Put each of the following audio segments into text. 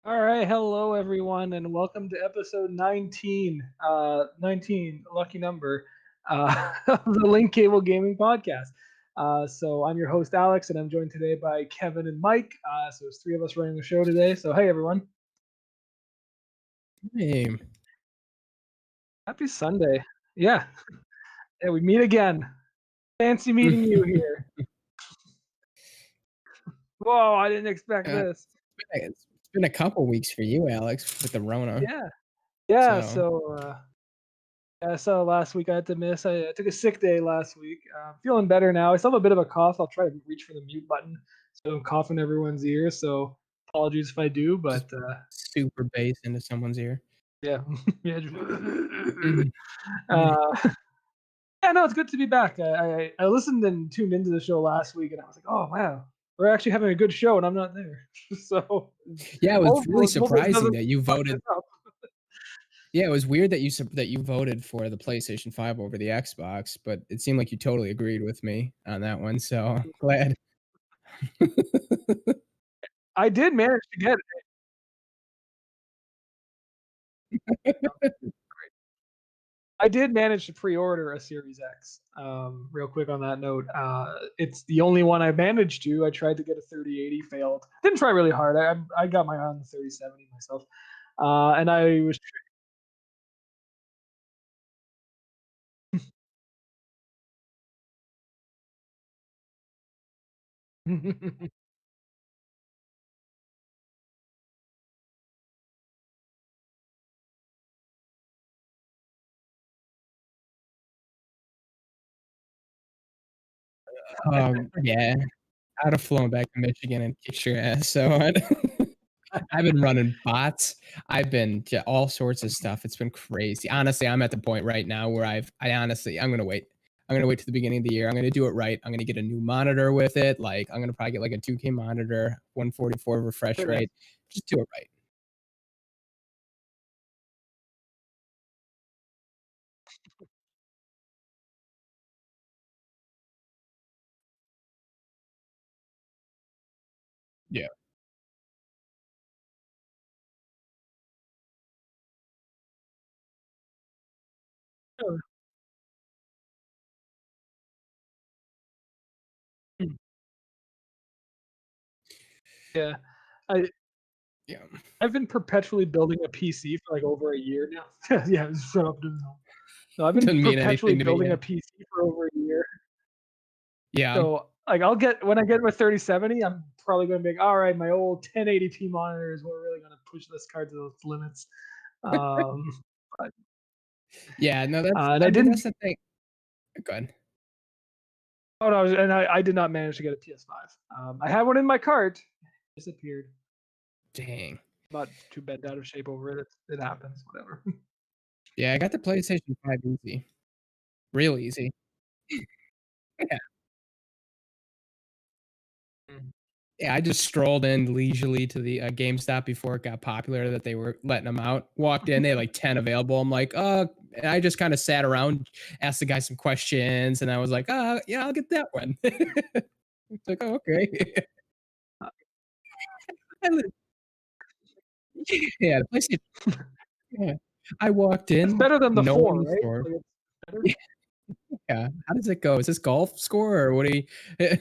All right, hello everyone, and welcome to episode 19. 19, lucky number, of the Link Cable Gaming Podcast. So I'm your host Alex, and I'm joined today by Kevin and Mike. So it's three of us running the show today. So hey everyone, Hey, happy Sunday. Yeah, yeah, we meet again. Fancy meeting you here. Whoa, I didn't expect uh, this. it's been a couple weeks for you, Alex, with the Rona. Yeah, yeah. So, So last week I had to miss. I took a sick day last week. Feeling better now. I still have a bit of a cough. I'll try to reach for the mute button so I don't cough in everyone's ear. So apologies if I do, just but super bass into someone's ear. yeah, yeah. Mhm. Yeah. uh, yeah, no, it's good to be back. I listened and tuned into the show last week, and I was like, oh wow, we're actually having a good show, and I'm not there. So Yeah, it was really hope this surprising doesn't that you fuck voted. this up. Yeah, it was weird that you voted for the PlayStation 5 over the Xbox, but it seemed like you totally agreed with me on that one, so glad. I did manage to get it. I did manage to pre-order a Series X. Real quick on that note, it's the only one I managed to. I tried to get a 3080, failed. Didn't try really hard. I got my eye on the 3070 myself, and I was. Yeah, I'd have flown back to Michigan and kicked your ass, so I've been running bots. I've been all sorts of stuff. It's been crazy. Honestly, I'm at the point right now where I'm gonna wait. I'm gonna wait to the beginning of the year. I'm gonna do it right. I'm gonna get a new monitor with it. Like I'm gonna probably get like a 2K monitor, 144 refresh Very nice. rate. Just do it right. Yeah. Sure. Yeah, I Yeah. I've been perpetually building a PC for like over a year now. Yeah, shut up. No, I've been Doesn't mean perpetually anything to me building a yet. PC for over a year. Yeah. So like I'll get when I get my 3070, I'm probably gonna be like, all right, my old 1080p monitor is we're really gonna push this card to its limits. Um, but, Yeah, no, and I I mean, didn't. that's the thing. Go ahead. Oh no, and I did not manage to get a PS5. I had one in my cart, disappeared. Dang. Not too bent out of shape over it. It happens. Whatever. Yeah, I got the PlayStation 5 easy. Real easy. Yeah. Mm. Yeah, I just strolled in leisurely to the, GameStop before it got popular that they were letting them out. Walked in, they had, like, 10 available. I'm like, and I just kinda sat around, asked the guy some questions, and I was like, yeah, I'll get that one." It's like, "Oh, okay." I lit Yeah, the PlayStation yeah. I walked It's in, better than the no one in four, the right? store. Like it's better. Yeah. How does it go? Is this golf score or what do you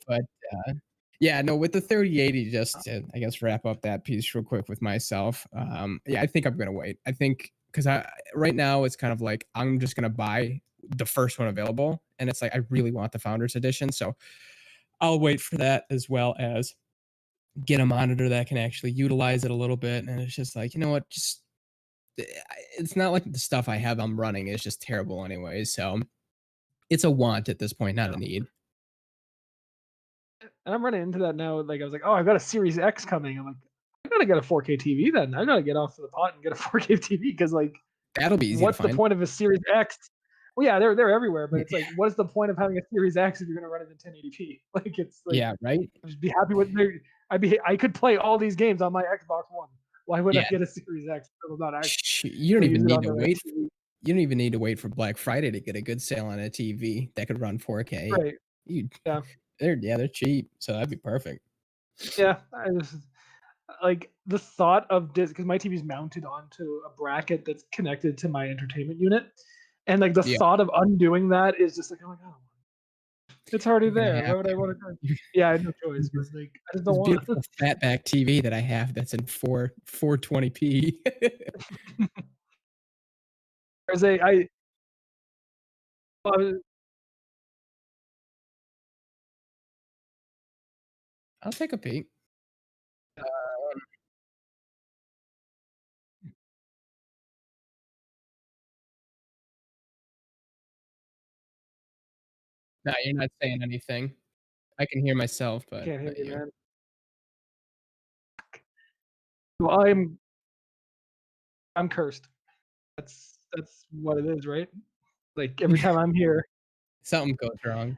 But, uh, yeah, no, with the 3080, just to, I guess, wrap up that piece real quick with myself, yeah, I think I'm gonna wait. I think because I right now, it's kind of like, I'm just gonna buy the first one available, and it's like, I really want the Founders Edition, so I'll wait for that as well as get a monitor that can actually utilize it a little bit, and it's just like, you know what, just it's not like the stuff I have I'm running is just terrible anyways, so it's a want at this point, not a Yeah. need. And I'm running into that now. Like I was like, oh, I've got a Series X coming. I'm like, I gotta get a 4K TV then. I gotta get off the pot and get a 4K TV because like, That'll be easy to what's the find. point of a Series X? Well, yeah, they're everywhere, but it's like, what is the point of having a Series X if you're gonna run it in 1080p? Like, it's like, Yeah, right? just be happy with. I could play all these games on my Xbox One. Why would I Yeah. get a Series X if I'm not You don't actually use even it need on to the right wait TV? you don't even need to wait for Black Friday to get a good sale on a TV that could run 4K. Right. You Yeah. they're cheap, so that'd be perfect. Yeah. like the thought of this, because my TV's mounted onto a bracket that's connected to my entertainment unit, and like the Yeah, thought of undoing that is just like, oh my god, it's already you're gonna there. have Why would I to. want to? Yeah, I have no choice, but This like I just don't this want to. beautiful fatback TV that I have that's in 420p. There's a uh, I'll take a peek. No, you're not saying anything. I can hear myself, I but can't hear not you, you. man. Well, I'm cursed. That's what it is, right? Like every time I'm here, Something goes wrong.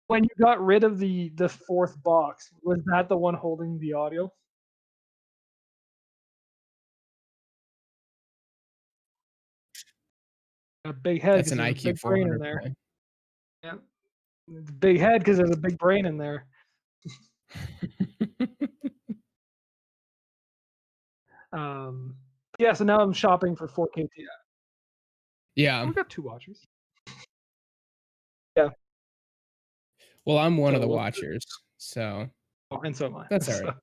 when you got rid of the fourth box, was that the one holding the audio? A big head That's because an there's a IQ big brain in 400 there. play. Yeah, big head because there's a big brain in there. Um, yeah, so now I'm shopping for 4K TV. Oh, Yeah. we got two watchers. Yeah, Well, I'm one of so the what's watchers, so and so am I. that's So alright.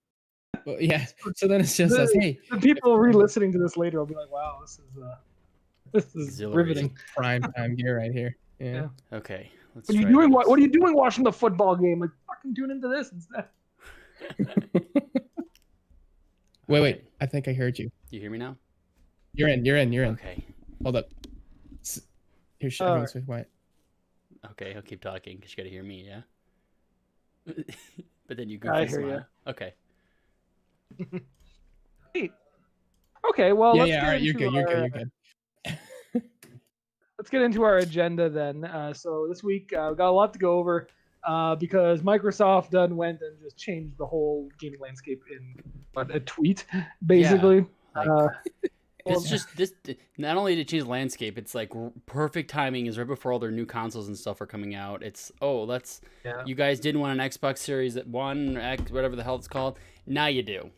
Well, yeah, so then it's just us, the "Hey, the if people re-listening to this later will be like, "Wow, this is Exhilarating. riveting." prime time gear right here." Yeah. Yeah. Okay, let's What are you try doing? this. What are you doing watching the football game? Like fucking tune into this instead. Wait, Alright. I think I heard you. You hear me now? You're in. Okay. Hold up. Here, Alright. everyone's quiet. Okay, I'll keep talking because you gotta hear me, yeah? But then you I goofy hear ya. smile. Okay. Hey. Okay, well, let's Yeah, get alright, into you're our good. let's get into our agenda then. So this week we got a lot to go over because Microsoft done went and just changed the whole gaming landscape in a tweet, basically. Like, Uh, well, this not only did it change the landscape, it's like perfect timing is right before all their new consoles and stuff are coming out. It's yeah. you guys didn't want an Xbox Series One, X, whatever the hell it's called. Now you do.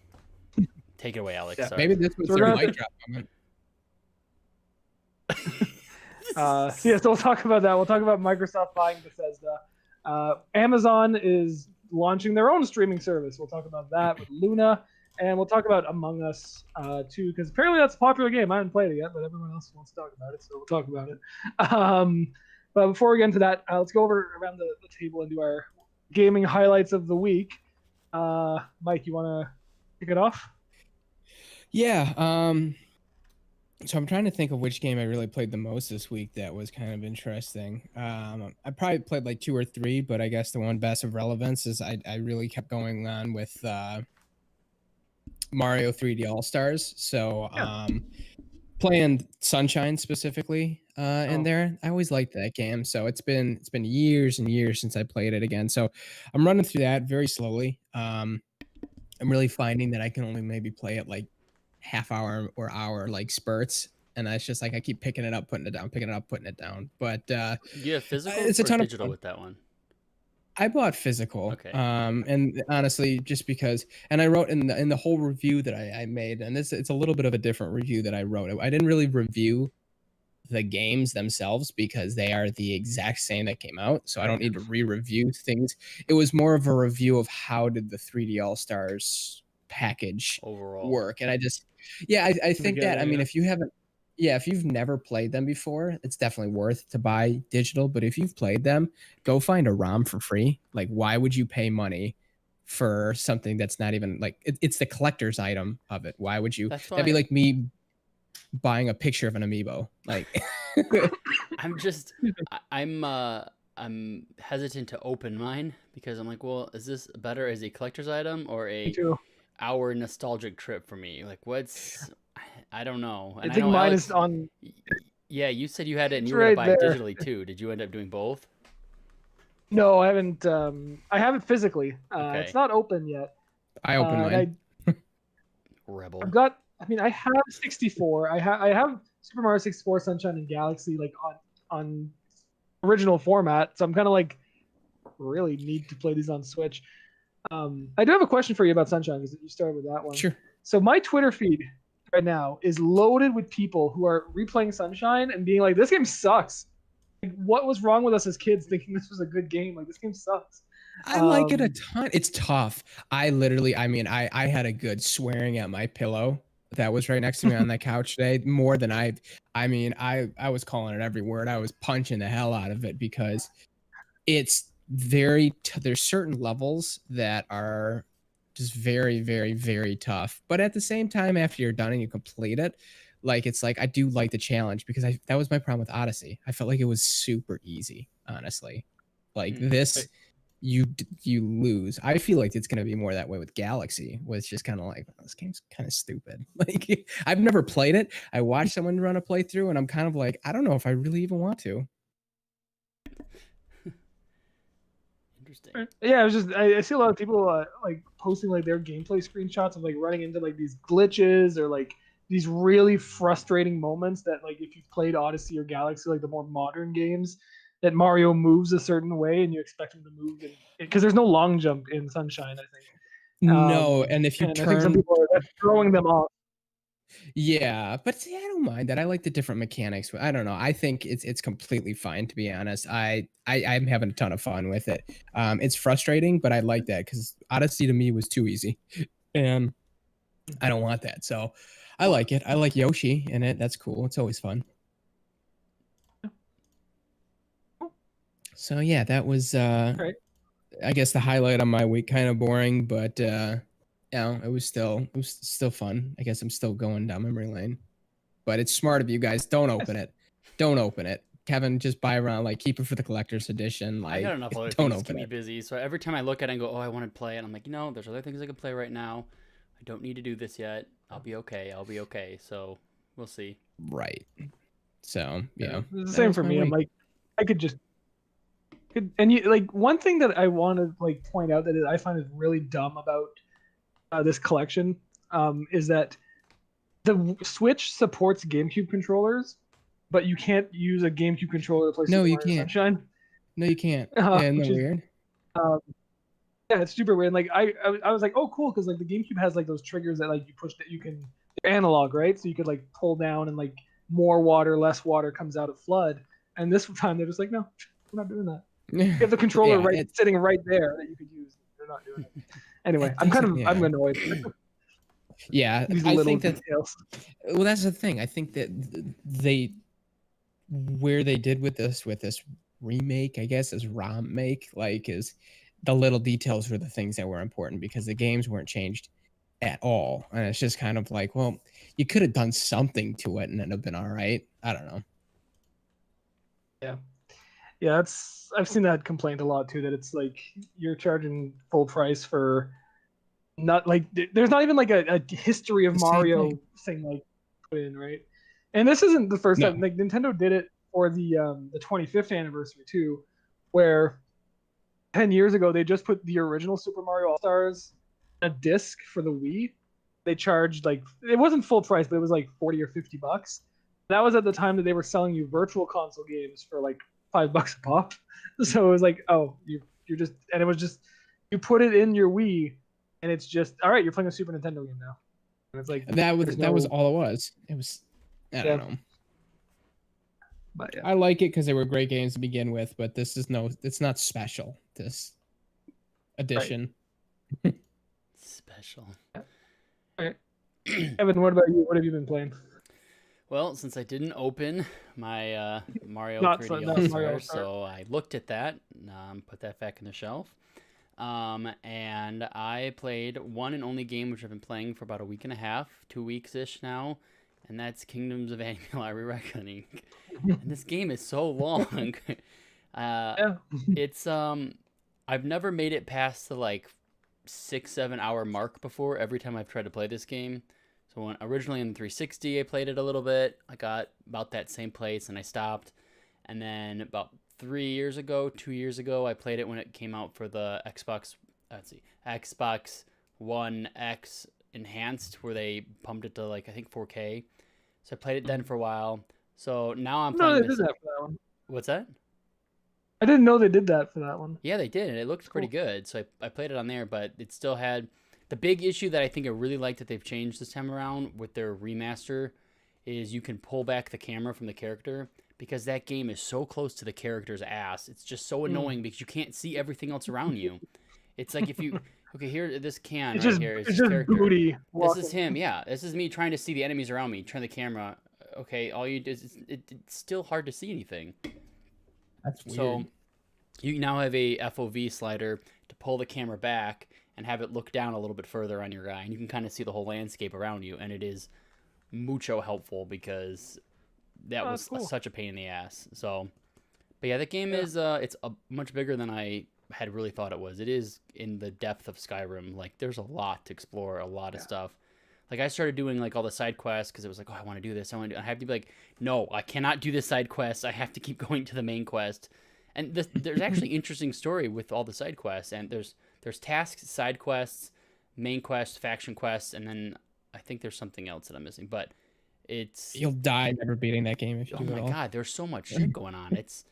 Take it away, Alex. Yeah. Sorry. Maybe this was So we're their gonna mic drop moment. So we'll talk about that. We'll talk about Microsoft buying Bethesda. Amazon is launching their own streaming service. We'll talk about that with Luna, and we'll talk about Among Us too, because apparently that's a popular game. I haven't played it yet, but everyone else wants to talk about it, so we'll talk about it. But before we get into that, let's go over around the table and do our gaming highlights of the week. Mike, you want to kick it off? Yeah, so I'm trying to think of which game I really played the most this week that was kind of interesting. I probably played like 2 or 3, but I guess the one best of relevance is I really kept going on with Mario 3D All-Stars. So playing Sunshine specifically in there. I always liked that game. So it's been years and years since I played it again. So I'm running through that very slowly. I'm really finding that I can only maybe play it like half hour or hour like spurts, and it's just like I keep picking it up, putting it down, picking it up, putting it down. But Do you have physical it's a or ton of digital fun. with that one? I bought physical, Okay. and honestly, just because, and I wrote in the whole review that I made, and it's a little bit of a different review that I wrote. I didn't really review the games themselves because they are the exact same that came out, so I don't need to re-review things. It was more of a review of how did the 3D All Stars package Overall work, and I just, I think that, I mean, if you've never played them before, it's definitely worth to buy digital. But if you've played them, go find a ROM for free. Like, why would you pay money for something that's not even like it's the collector's item of it? Why would you? That's why That'd be like me buying a picture of an amiibo. Like, I'm hesitant to open mine because I'm like, well, is this better as a collector's item or Me too. our nostalgic trip for me? Like, I don't know. And I think know mine Alex, is on. yeah, you said you had it and It's you were gonna buy right it there. digitally too. Did you end up doing both? No, I haven't. I have it physically. Okay. It's not open yet. I opened mine. Rebel. I've got. I mean, I have 64. I have Super Mario 64, Sunshine and Galaxy like on original format. So I'm kind of like really need to play these on Switch. I do have a question for you about Sunshine because you started with that one. Sure. So my Twitter feed right now is loaded with people who are replaying Sunshine and being like, "This game sucks. Like, what was wrong with us as kids thinking this was a good game? Like, this game sucks." I like it a ton. It's tough. I had a good swearing at my pillow that was right next to me on the couch today. More than I was calling it every word. I was punching the hell out of it because it's there's certain levels that are just very, very, very tough. But at the same time, after you're done and you complete it, like it's like I do like the challenge because that was my problem with Odyssey. I felt like it was super easy, honestly. Like this, you lose. I feel like it's gonna be more that way with Galaxy, where it's just kind of like this game's kind of stupid. Like I've never played it. I watched someone run a playthrough, and I'm kind of like, I don't know if I really even want to. Interesting. Yeah, it was just I see a lot of people like posting like their gameplay screenshots of like running into like these glitches or like these really frustrating moments that like if you've played Odyssey or Galaxy, like the more modern games, that Mario moves a certain way and you expect him to move because there's no long jump in Sunshine, I think. No, and if you I think some turn, people are throwing them off. yeah, but see, I don't mind that. I like the different mechanics. I don't know. I think it's completely fine, to be honest. I'm having a ton of fun with it. It's frustrating, but I like that because Odyssey to me was too easy, and I don't want that. So I like it. I like Yoshi in it. That's cool. It's always fun. So yeah, that was Right. I guess the highlight of my week. Kind of boring, but it was still fun. I guess I'm still going down memory lane. But it's smart of you guys. Don't open it. Don't open it. Kevin, just buy around, like keep it for the collector's edition. Like I got enough other don't things to keep open me it. busy. So every time I look at it and go, oh, I want to play it, I'm like, there's other things I can play right now. I don't need to do this yet. I'll be okay. I'll be okay. So we'll see. Right. So yeah. It's the same for me. I'm like, I could just and you like one thing that I want to like point out that I find is really dumb about this collection is that the Switch supports GameCube controllers, but you can't use a GameCube controller to play No, Super you Mario can't. Sunshine. No, you can't. Yeah, isn't that weird? Um, yeah, it's super weird. Like I was like, oh, cool, because like the GameCube has like those triggers that like you push that you can they're analog, right? So you could like pull down and like more water, less water comes out of flood. And this time they're just like, no, we're not doing that. You have the controller sitting right there that you could use. They're not doing it. Anyway, I'm annoyed. Yeah, These I little think that. details. Well, that's the thing. I think that where they did with this remake, I guess, is ROM make, like, is the little details were the things that were important because the games weren't changed at all, and it's just kind of like, well, you could have done something to it and it'd have been all right. I don't know. Yeah, I've seen that complaint a lot too. That it's like you're charging full price for not like there's not even like a history of Mario thing like put in, right? And this isn't the first time. Like Nintendo did it for the 25th anniversary too, where 10 years ago they just put the original Super Mario All Stars on a disc for the Wii. They charged like it wasn't full price, but it was like $40 or $50. That was at the time that they were selling you virtual console games for like $5 a pop. So it was like, oh, you're just, and it was just you put it in your Wii, and it's just all right. You're playing a Super Nintendo game now. And it's like that was all it was. It was I don't know. But yeah. I like it because they were great games to begin with, but it's not special. This edition. Right. Special. All right. Evan, what about you? What have you been playing? Well, since I didn't open my Mario 3D All-Stars, so I looked at that, put that back in the shelf, and I played one and only game which I've been playing for about a week and a half, 2 weeks-ish now, and that's Kingdoms of Amalur: Reckoning. And this game is so long. It's I've never made it past the like 6-7 hour mark before. Every time I've tried to play this game. So when originally in the 360, I played it a little bit. I got about that same place and I stopped. And then about 2 years ago, I played it when it came out for the Xbox One X Enhanced, where they pumped it to like I think 4K. So I played it then for a while. So now I'm playing this. That for that one. What's that? I didn't know they did that for that one. Yeah, they did, and it looked pretty good. So I played it on there, but it still had the big issue that I think I really like that they've changed this time around with their remaster is you can pull back the camera from the character because that game is so close to the character's ass. It's just so annoying because you can't see everything else around you. It's like if you here this can It's right just, here is it's his just character. booty. This is him. Yeah, this is me trying to see the enemies around me. Turn the camera. Okay, all you do is it's still hard to see anything. That's weird. So you now have a FOV slider to pull the camera back and have it look down a little bit further on your guy, and you can kind of see the whole landscape around you, and it is mucho helpful because that was cool. such a pain in the ass. So, but yeah, the game is it's much bigger than I had really thought it was. It is in the depth of Skyrim. Like there's a lot to explore, a lot of stuff. Like I started doing like all the side quests because it was like, oh, I want to do this. I have to be like, no, I cannot do this side quest. I have to keep going to the main quest. And there's actually interesting story with all the side quests. And there's tasks, side quests, main quests, faction quests, and then I think there's something else that I'm missing. But you'll die never beating that game if you do it all. Oh my god, there's so much shit going on. It's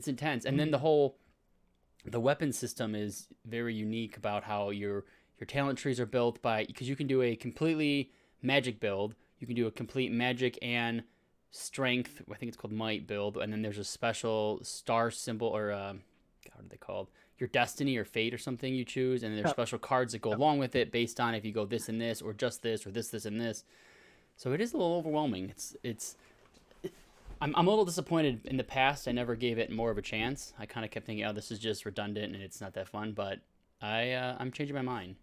intense. And then the weapon system is very unique about how your talent trees are built because you can do a completely magic build, you can do a complete magic and strength, I think it's called might build, and then there's a special star symbol or what are they called? Your destiny or fate or something you choose, and there's special cards that go along with it based on if you go this and this or just this or this and this. So it is a little overwhelming. I'm a little disappointed. In the past, I never gave it more of a chance. I kind of kept thinking, oh, this is just redundant and it's not that fun, but I'm changing my mind.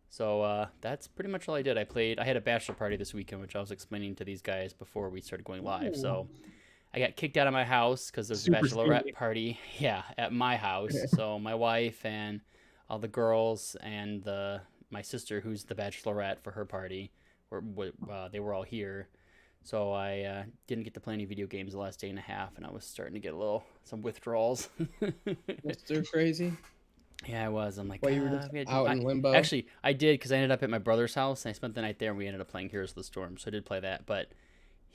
So that's pretty much all I did. I had a bachelor party this weekend, which I was explaining to these guys before we started going live. Ooh. So I got kicked out of my house because there's a bachelorette party. Yeah, at my house. So my wife and all the girls and my sister, who's the bachelorette for her party, they were all here. So I didn't get to play any video games the last day and a half, and I was starting to get some withdrawals. Mr. Crazy? Yeah, I was. I'm like, you were just out in limbo? Actually, I did because I ended up at my brother's house, and I spent the night there, and we ended up playing Heroes of the Storm, so I did play that. But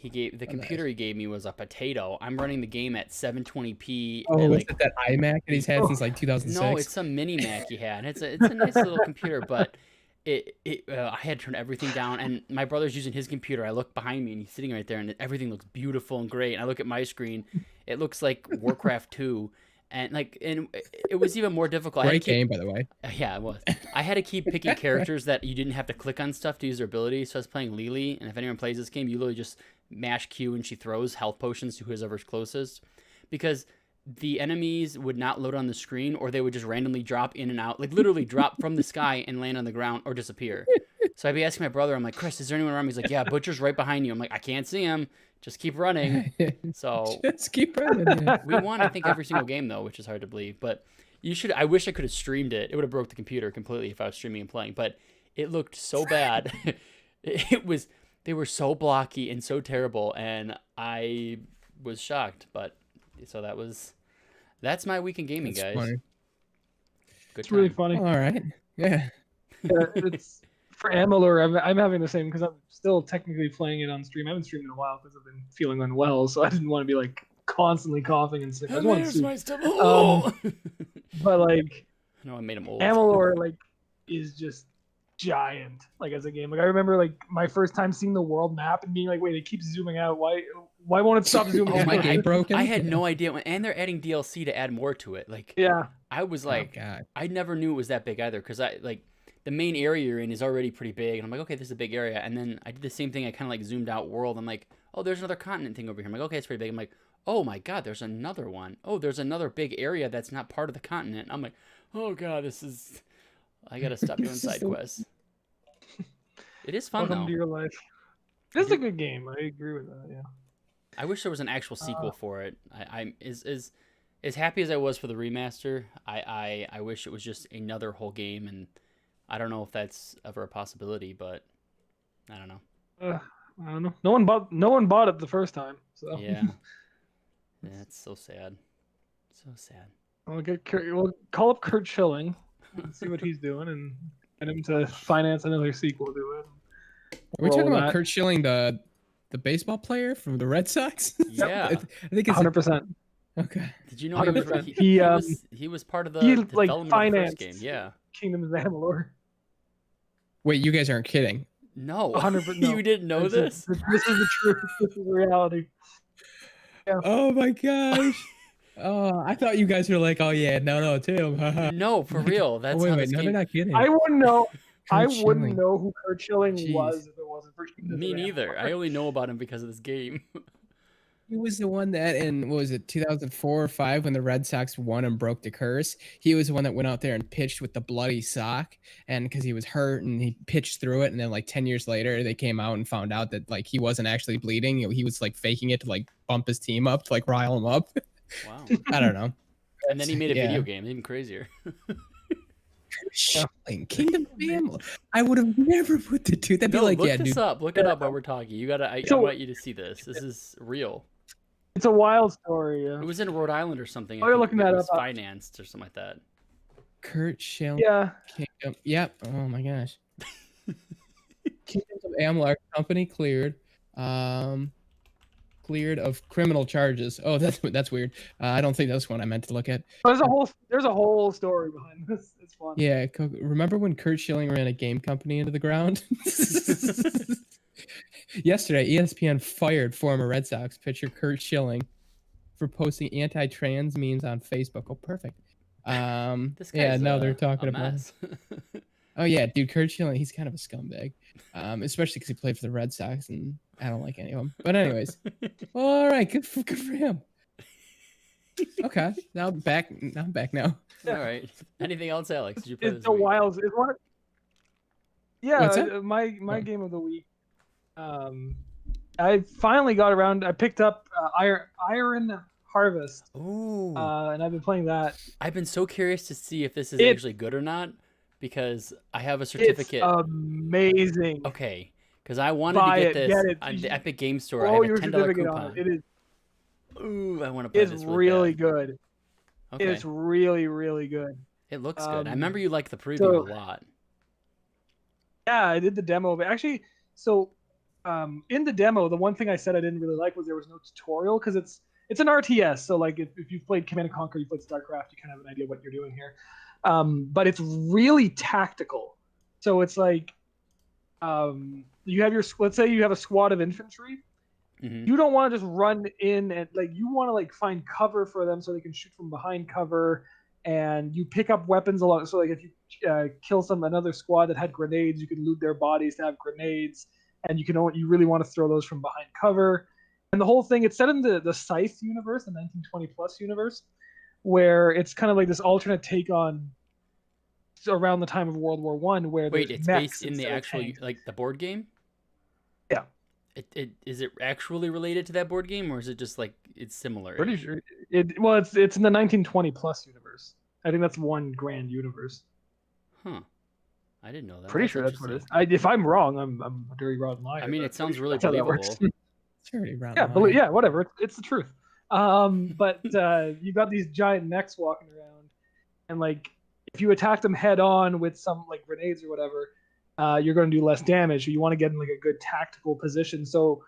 the computer he gave me was a potato. I'm running the game at 720p. Oh, was it that iMac that he's had since like 2006? No, it's some mini Mac he had. It's a nice little computer, but I had to turn everything down, and my brother's using his computer. I look behind me, and he's sitting right there, and everything looks beautiful and great. And I look at my screen, it looks like Warcraft 2. And it was even more difficult. Great game, by the way. Yeah, it was. I had to keep picking characters that you didn't have to click on stuff to use their ability. So I was playing Lily, and if anyone plays this game, you literally just mash Q and she throws health potions to whoever's closest. Because the enemies would not load on the screen, or they would just randomly drop in and out, like literally drop from the sky and land on the ground or disappear. So I'd be asking my brother, I'm like, Chris, is there anyone around me? He's like, yeah, Butcher's right behind you. I'm like, I can't see him. Just keep running. So just keep running. We won, I think, every single game though, which is hard to believe. But I wish I could have streamed it. It would have broke the computer completely if I was streaming and playing. But it looked so bad. They were so blocky and so terrible, and I was shocked. But so that's my week in gaming, guys. Funny. Good it's really time. funny. All right. Yeah. It's for Amalur. I'm having the same because I'm still technically playing it on stream. I haven't streamed in a while because I've been feeling unwell, so I didn't want to be like constantly coughing and sick. I just wanted to. But like, I made him old. Amalur like is just giant. Like as a game, like I remember like my first time seeing the world map and being like, wait, it keeps zooming out. Why won't it stop zooming? Oh my god, broken. I had no idea, and they're adding DLC to add more to it. Like, yeah, I was like, I never knew it was that big either because the main area you're in is already pretty big, and I'm like, okay, this is a big area. And then I did the same thing. I kind of like zoomed out world. I'm like, oh, there's another continent thing over here. I'm like, okay, it's pretty big. I'm like, oh my god, there's another one. Oh, there's another big area that's not part of the continent. I'm like, oh god, I gotta stop doing side quests. It is fun Welcome though. to your life. This is a good game. I agree with that. Yeah. I wish there was an actual sequel for it. I'm as happy as I was for the remaster. I wish it was just another whole game, and I don't know if that's ever a possibility, but I don't know. I don't know. No one bought it the first time. So yeah, it's so sad. So sad. We'll call up Kurt Schilling and see what he's doing, and get him to finance another sequel to it. Are we talking about Kurt Schilling, the baseball player from the Red Sox? Yeah, I think it's 100%. Okay. Did you know he was 100%. he was part of the he development of the first financed game? Yeah. Kingdoms of Amalur. Wait, you guys aren't kidding? No, 100%. No. You didn't know this? This is the truth. This is reality. Yeah. Oh my gosh. Oh, I thought you guys were like, oh yeah, no, Tim. No, for real. That's oh, wait, how wait, this no, game. they're not kidding. I wouldn't know. I Kurt wouldn't Schilling. know who Curt Schilling Jeez. was if it wasn't for Kingdoms Me of neither. Amalur. I only know about him because of this game. He was the one that in, what was it, 2004 or 5 when the Red Sox won and broke the curse. He was the one that went out there and pitched with the bloody sock, and because he was hurt and he pitched through it, and then like 10 years later they came out and found out that like he wasn't actually bleeding. He was like faking it to like bump his team up to like rile him up. Wow. I don't know. And then he made a video game, even crazier. Schilling, Kingdom of Amalur. I would have never put the two. That'd be like, look yeah, this dude. up. Look it up while we're talking. You gotta. I want you to see this. This is real. It's a wild story. Yeah. It was in Rhode Island or something. Oh, you're looking that up. Financed or something like that. Curt Schilling. Yeah. Kingdom. Yep. Oh my gosh. Kingdoms of Amalur company cleared. Cleared of criminal charges. Oh, that's weird. I don't think that's one I meant to look at. There's a whole story behind this. It's fun. Yeah, remember when Curt Schilling ran a game company into the ground? Yesterday, ESPN fired former Red Sox pitcher Curt Schilling for posting anti-trans memes on Facebook. Oh, perfect. They're talking about it. Oh yeah, dude, Curt Schilling, he's kind of a scumbag, especially because he played for the Red Sox, and I don't like any of them. But anyways, all right, good for him. Okay, now I'm back now. All right. Anything else, Alex? Did you play It's this a week? wild. It's one. Yeah, What's that? my game of the week. I finally got around. I picked up Iron Harvest. Ooh. And I've been playing that. I've been so curious to see if this is actually good or not, because I have a certificate. It's amazing. Okay, because I wanted to get this on the Epic Game Store. I have a $10 coupon. It is. Ooh, I want to play this. It's really good. Okay. It's really, really good. It looks good. I remember you liked the preview a lot. Yeah, I did the demo. But actually, in the demo, the one thing I said I didn't really like was there was no tutorial, because it's an RTS. So like if you've played Command & Conquer, you played StarCraft, you kind of have an idea what you're doing here. But it's really tactical. So it's like you have let's say you have a squad of infantry. Mm-hmm. You don't want to just run in and you want to find cover for them so they can shoot from behind cover, and you pick up weapons along. So if you kill another squad that had grenades, you can loot their bodies to have grenades, and you really want to throw those from behind cover. And the whole thing, it's set in the Scythe universe, the 1920 plus universe, where it's kind of like this alternate take on around the time of World War I, where it's based in the actual the board game. Yeah. Is it actually related to that board game, or is it just it's similar? Pretty sure it's in the 1920 plus universe. I think that's one grand universe. Huh. I didn't know that. Pretty sure that's what it is. If I'm wrong, I'm a dirty rotten liar. I mean, it sounds really believable. Yeah, whatever. It's the truth. But you got these giant mechs walking around, and if you attack them head on with some grenades or whatever, you're going to do less damage. You want to get in a good tactical position. So,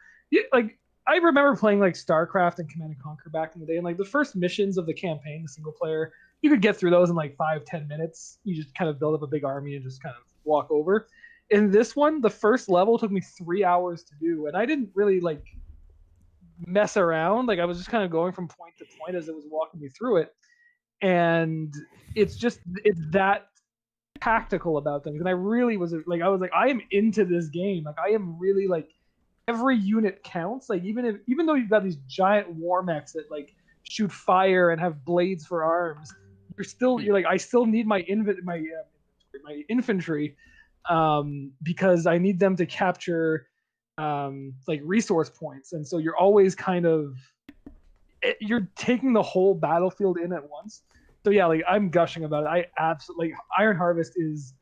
I remember playing StarCraft and Command & Conquer back in the day, and the first missions of the campaign, the single player, you could get through those in 5-10 minutes. You just kind of build up a big army and just kind of walk over. In this one, the first level took me 3 hours to do, and I didn't really mess around. I was just kind of going from point to point as it was walking me through it, and it's that tactical about things. And I really was I am into this game. I am really every unit counts. Even though you've got these giant war mechs that shoot fire and have blades for arms, I still need my infantry because I need them to capture resource points. And so you're always you're taking the whole battlefield in at once. So yeah, I'm gushing about it. I absolutely Iron Harvest is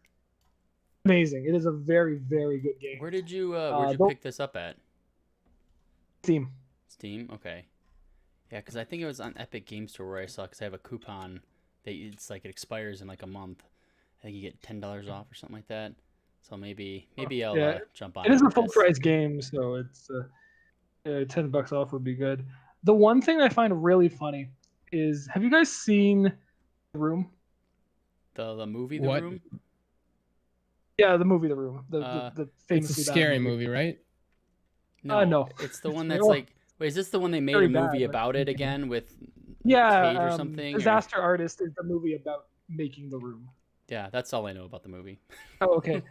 amazing. It is a very, very good game. Where did you pick this up at? Steam. Okay. Yeah, because I think it was on Epic Game Store where I saw, because I have a coupon that it expires in a month. I think you get $10 off or something like that. So maybe I'll jump on. It is a full price game, so it's $10 off would be good. The one thing I find really funny is, have you guys seen The Room? The movie The What? Room? Yeah, the movie The Room. The It's famously a bad scary movie, right? No. It's the one It's that's real- like. Wait, is this the one they made very a movie bad, but- about it again with Yeah, Kate or something? or- Disaster Artist is the movie about making The Room. Yeah, that's all I know about the movie. Oh, okay.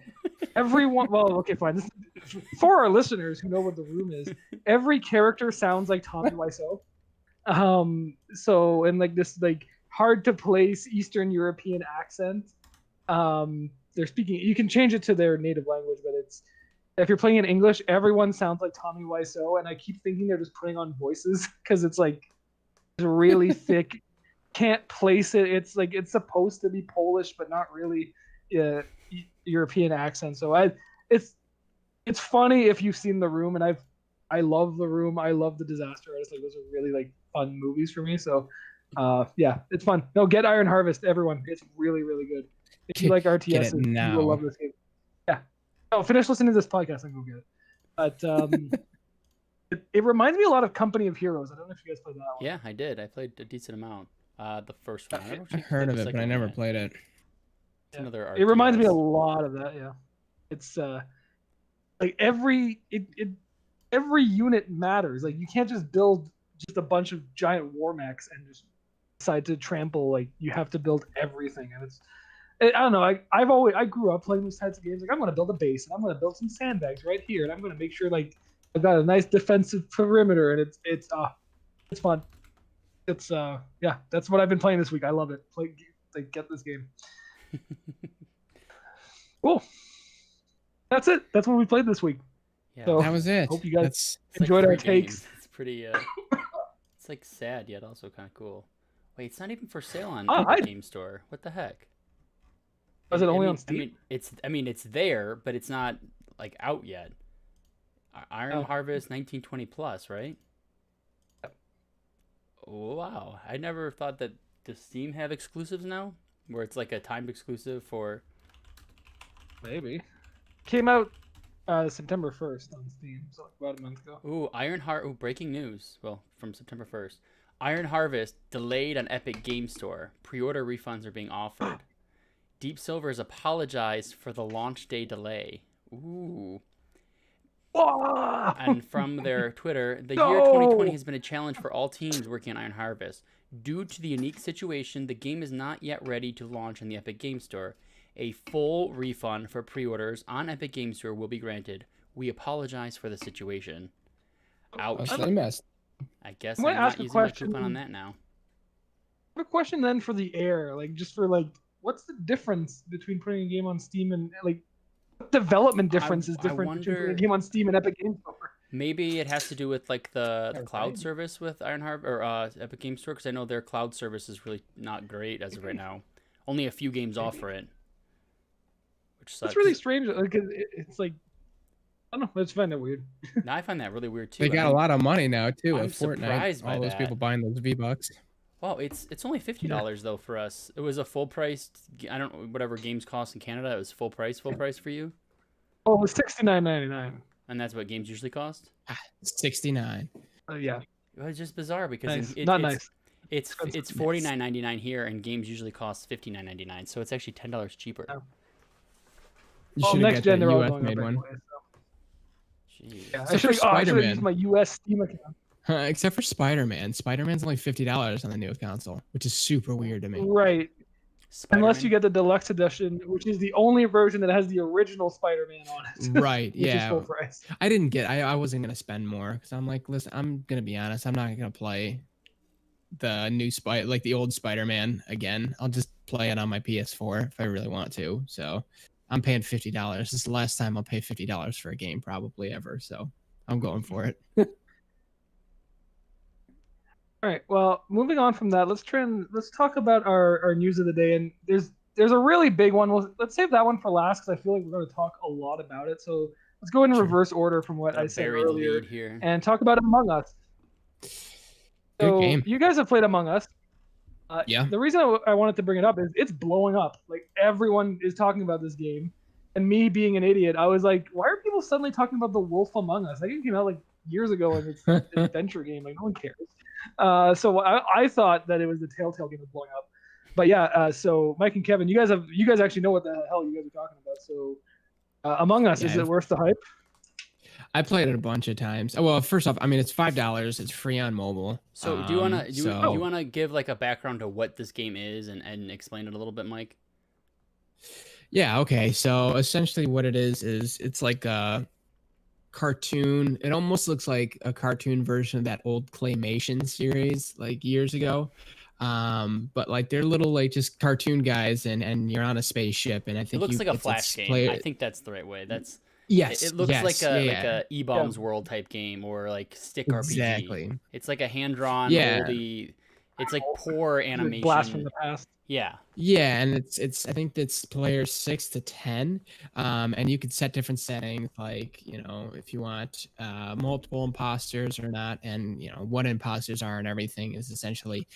Everyone, well, okay, fine. This, for our listeners who know what The Room is, every character sounds like Tommy Wiseau. So in like this like hard to place Eastern European accent, they're speaking. You can change it to their native language, but it's if you're playing in English, everyone sounds like Tommy Wiseau, and I keep thinking they're just putting on voices because it's like it's really thick. Can't place it. It's like it's supposed to be Polish, but not really European accent. So it's funny if you've seen The Room, and I love The Room. I love The Disaster Artist. Like those are really like fun movies for me. So yeah, it's fun. No, get Iron Harvest, everyone. It's really really good. If you like RTS, you will love this game. Yeah. No, finish listening to this podcast and go get it. But it reminds me a lot of Company of Heroes. I don't know if you guys played that one. Yeah, I did. I played a decent amount. The first one. I heard of it, but I never played it. It's another RTS. It reminds me a lot of that. Yeah, it's like every unit matters. Like you can't just build just a bunch of giant war mechs and just decide to trample. Like you have to build everything, and I don't know. I grew up playing these types of games. Like I'm gonna build a base, and I'm gonna build some sandbags right here, and I'm gonna make sure like I've got a nice defensive perimeter, and it's fun. It's yeah, that's what I've been playing this week. I love it. Get this game. Cool. That's it. That's what we played this week. Yeah, So, That was it. hope you guys it's enjoyed our 3 takes. games. It's pretty. It's like sad yet also kind of cool. Wait, it's not even for sale on the Game Store. What the heck? Was it only on Steam? I mean, it's there, but it's not like out yet. Iron Harvest 1920 plus, right? Wow, I never thought that. Does Steam have exclusives now, where it's like a timed exclusive for? Maybe. Came out September 1st on Steam, so like about a month ago. Ooh, breaking news. Well, from September 1st. Iron Harvest delayed on Epic Game Store. Pre-order refunds are being offered. Deep Silver has apologized for the launch day delay. Ooh. And from their Twitter, the year 2020 has been a challenge for all teams working on Iron Harvest. Due to the unique situation, the game is not yet ready to launch in the Epic Game Store. A full refund for pre-orders on Epic Game Store will be granted. We apologize for the situation. Ouch. They messed. I guess I'm I'm gonna ask not a using my question. coupon on that now. I have a question then for the air, like just for like, what's the difference between putting a game on Steam and like, what development difference is different between putting a game on Steam and Epic Game Store? Maybe it has to do with like the cloud service with Iron Harvest or Epic Game Store, because I know their cloud service is really not great as of right now. Only a few games offer it, which sucks. It's really strange. Like it's like I don't know. I just find that weird. Now I find that really weird too. They got a lot of money now too I'm with Fortnite. surprised by All those that. people buying those V-Bucks. Well, it's only $50 though for us. It was a full price. I don't know whatever games cost in Canada. It was full price for you. Oh, it was $69.99. And that's what games usually cost. 69. Yeah, It was just bizarre because nice. Not nice. It's $49.99 here, and games usually cost $59.99. So it's actually $10 cheaper. Yeah. You Well, should next have gen got they're the all US going up made one. anyway. So. Jeez. Yeah, So I for should have Spider-Man- used my US Steam account. Except for Spider-Man. Spider-Man's only $50 on the new console, which is super weird to me. Right. Spider-Man? Unless you get the deluxe edition, which is the only version that has the original Spider-Man on it. Right, Which is yeah. full price. I wasn't going to spend more because I'm like, listen, I'm going to be honest. I'm not going to play the new the old Spider-Man again. I'll just play it on my PS4 if I really want to. So I'm paying $50. This is the last time I'll pay $50 for a game probably ever. So I'm going for it. All right. Well, moving on from that, let's talk about our news of the day. And there's a really big one. Let's save that one for last because I feel like we're going to talk a lot about it. So let's go in reverse order from what I said earlier here. and talk about Among Us. So Good game. you guys have played Among Us. Yeah. The reason I wanted to bring it up is it's blowing up. Like everyone is talking about this game, and me being an idiot, I was like, why are people suddenly talking about The Wolf Among Us? That game came out like years ago, and it's an adventure game. Like no one cares. So I thought that it was the Telltale game that's blowing up. But yeah, so Mike and Kevin, you guys actually know what the hell you guys are talking about. So Among Us, is it worth the hype? I played it a bunch of times. Well, first off, I mean it's $5. It's free on mobile. So do you wanna give like a background to what this game is and explain it a little bit, Mike? Yeah. Okay. So essentially, what it is it's like a cartoon. It almost looks like a cartoon version of that old Claymation series like years ago. But like they're little like just cartoon guys, and you're on a spaceship, and I think it looks like a Flash game. I think that's the right way. That's yes. It looks like a E-Bombs World type game or like Stick RPG. Exactly. It's like a hand drawn oldie. It's like poor animation. Blast from the past. Yeah. Yeah, and it's I think it's players 6 to 10, and you can set different settings like if you want multiple imposters or not, and what imposters are and everything is essentially.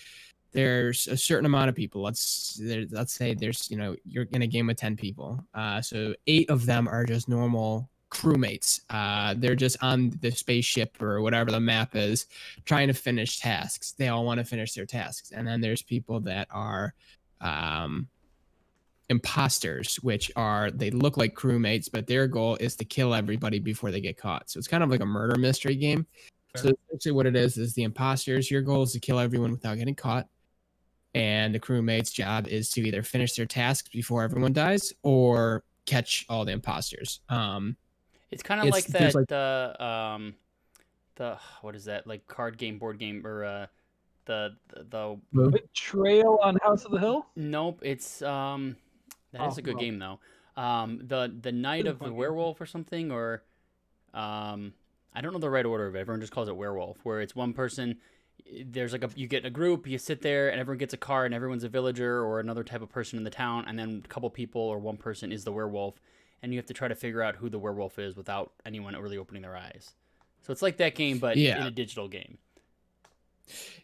There's a certain amount of people. Let's say there's you're in a game with 10 people. So 8 of them are just normal crewmates. They're just on the spaceship or whatever the map is, trying to finish tasks. They all want to finish their tasks. And then there's people that are imposters, which are they look like crewmates, but their goal is to kill everybody before they get caught. So it's kind of like a murder mystery game. So essentially what it is the imposters, your goal is to kill everyone without getting caught. And the crewmate's job is to either finish their tasks before everyone dies or catch all the imposters. It's kind of like that the what is that, like board game or the Betrayal on House of the Hill? Nope, it's that is a good game though. The Night of the Werewolf or something, or I don't know the right order of it. Everyone just calls it Werewolf, where it's one person. There's like you get in a group, you sit there, and everyone gets a card, and everyone's a villager or another type of person in the town, and then a couple people or one person is the werewolf, and you have to try to figure out who the werewolf is without anyone really opening their eyes. So it's like that game, but in a digital game.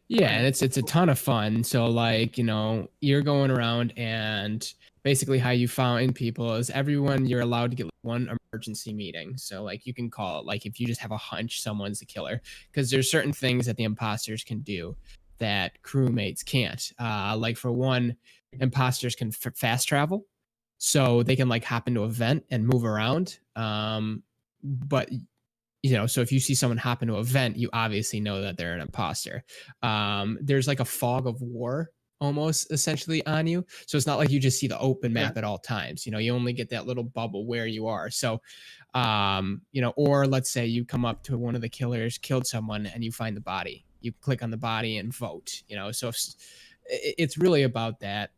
Yeah, and it's a ton of fun. So like you're going around, and basically how you find people is everyone you're allowed to get one emergency meeting. So like you can call it like if you just have a hunch someone's the killer, because there's certain things that the imposters can do that crewmates can't. Like for one, imposters can fast travel, so they can like hop into a vent and move around. But so if you see someone hop into a vent, you obviously know that they're an imposter. There's like a fog of war almost essentially on you. So it's not like you just see the open map at all times. You only get that little bubble where you are. So, or let's say you come up to one of the killers, killed someone, and you find the body. You click on the body and vote, so it's really about that.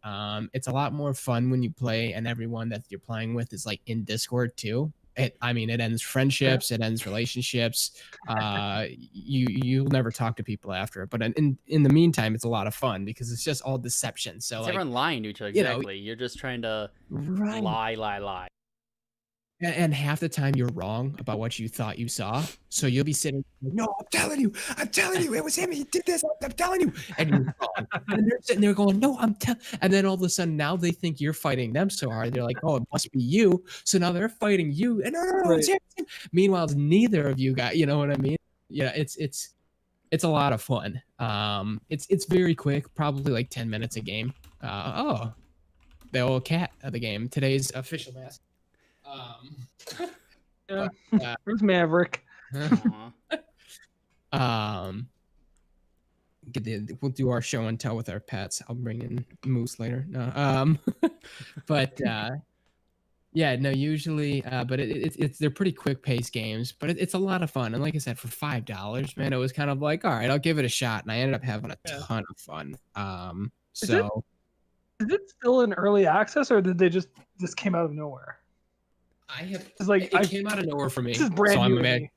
It's a lot more fun when you play and everyone that you're playing with is like in Discord too. It ends friendships, it ends relationships. You'll never talk to people after it, but in the meantime, it's a lot of fun because it's just all deception. So it's everyone lying to each other. Exactly. You're just trying to lie. And half the time you're wrong about what you thought you saw. So you'll be sitting, no, I'm telling you, it was him. He did this. I'm telling you. And you're wrong. And they're sitting there going, no, and then all of a sudden now they think you're fighting them so hard. They're like, oh, it must be you. So now they're fighting you. And no, it's him. Meanwhile, it's neither of you got, you know what I mean? Yeah, it's a lot of fun. It's very quick, probably like 10 minutes a game. The old cat of the game. Today's official mask. Where's Maverick? We'll do our show and tell with our pets. I'll bring in Moose later. No, but usually, but it's they're pretty quick paced games, but it's a lot of fun. And like I said, for $5, man, it was kind of like, all right, I'll give it a shot, and I ended up having a ton of fun. Is it still in early access, or did they just came out of nowhere? It came out of nowhere for me. This is brand new.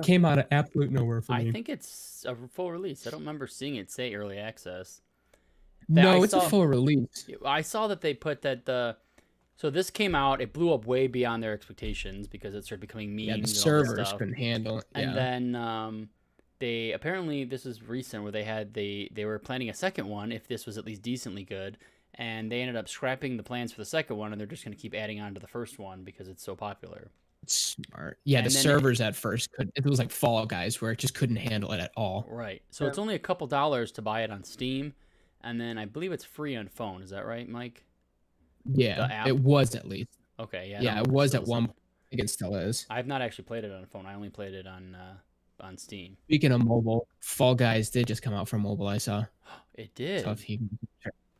Came out of absolute nowhere for me. I think it's a full release. I don't remember seeing it say early access. It's a full release. I saw that they put that so this came out. It blew up way beyond their expectations because it started becoming memes. Yeah, the servers couldn't handle it. And then they apparently, this is recent, where they were planning a second one if this was at least decently good. And they ended up scrapping the plans for the second one, and they're just going to keep adding on to the first one because it's so popular. Smart. Yeah, the servers at first it was like Fall Guys where it just couldn't handle it at all. Right. So it's only a couple dollars to buy it on Steam, and then I believe it's free on phone. Is that right, Mike? Yeah, it was at least. Okay, yeah. Yeah, it was at one point. I think it still is. I've not actually played it on phone. I only played it on Steam. Speaking of mobile, Fall Guys did just come out for mobile. I saw. It did. So if you,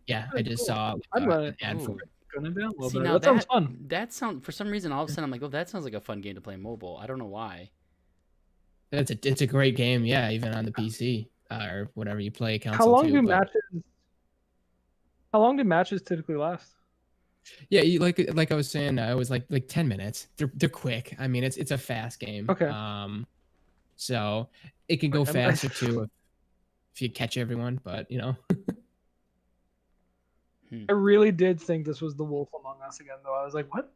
I just saw an ad for it. Gonna download See, that. now That sounds fun. That sounds, for some reason, all of a sudden I'm like, oh, that sounds like a fun game to play mobile. I don't know why. It's a great game. Yeah, even on the PC or whatever you play. How long do matches typically last? Yeah, like I was saying, it was like 10 minutes. They're quick. I mean, it's a fast game. Okay. So it can go faster too if you catch everyone. But you know. I really did think this was The Wolf Among Us again, though. I was like, "What?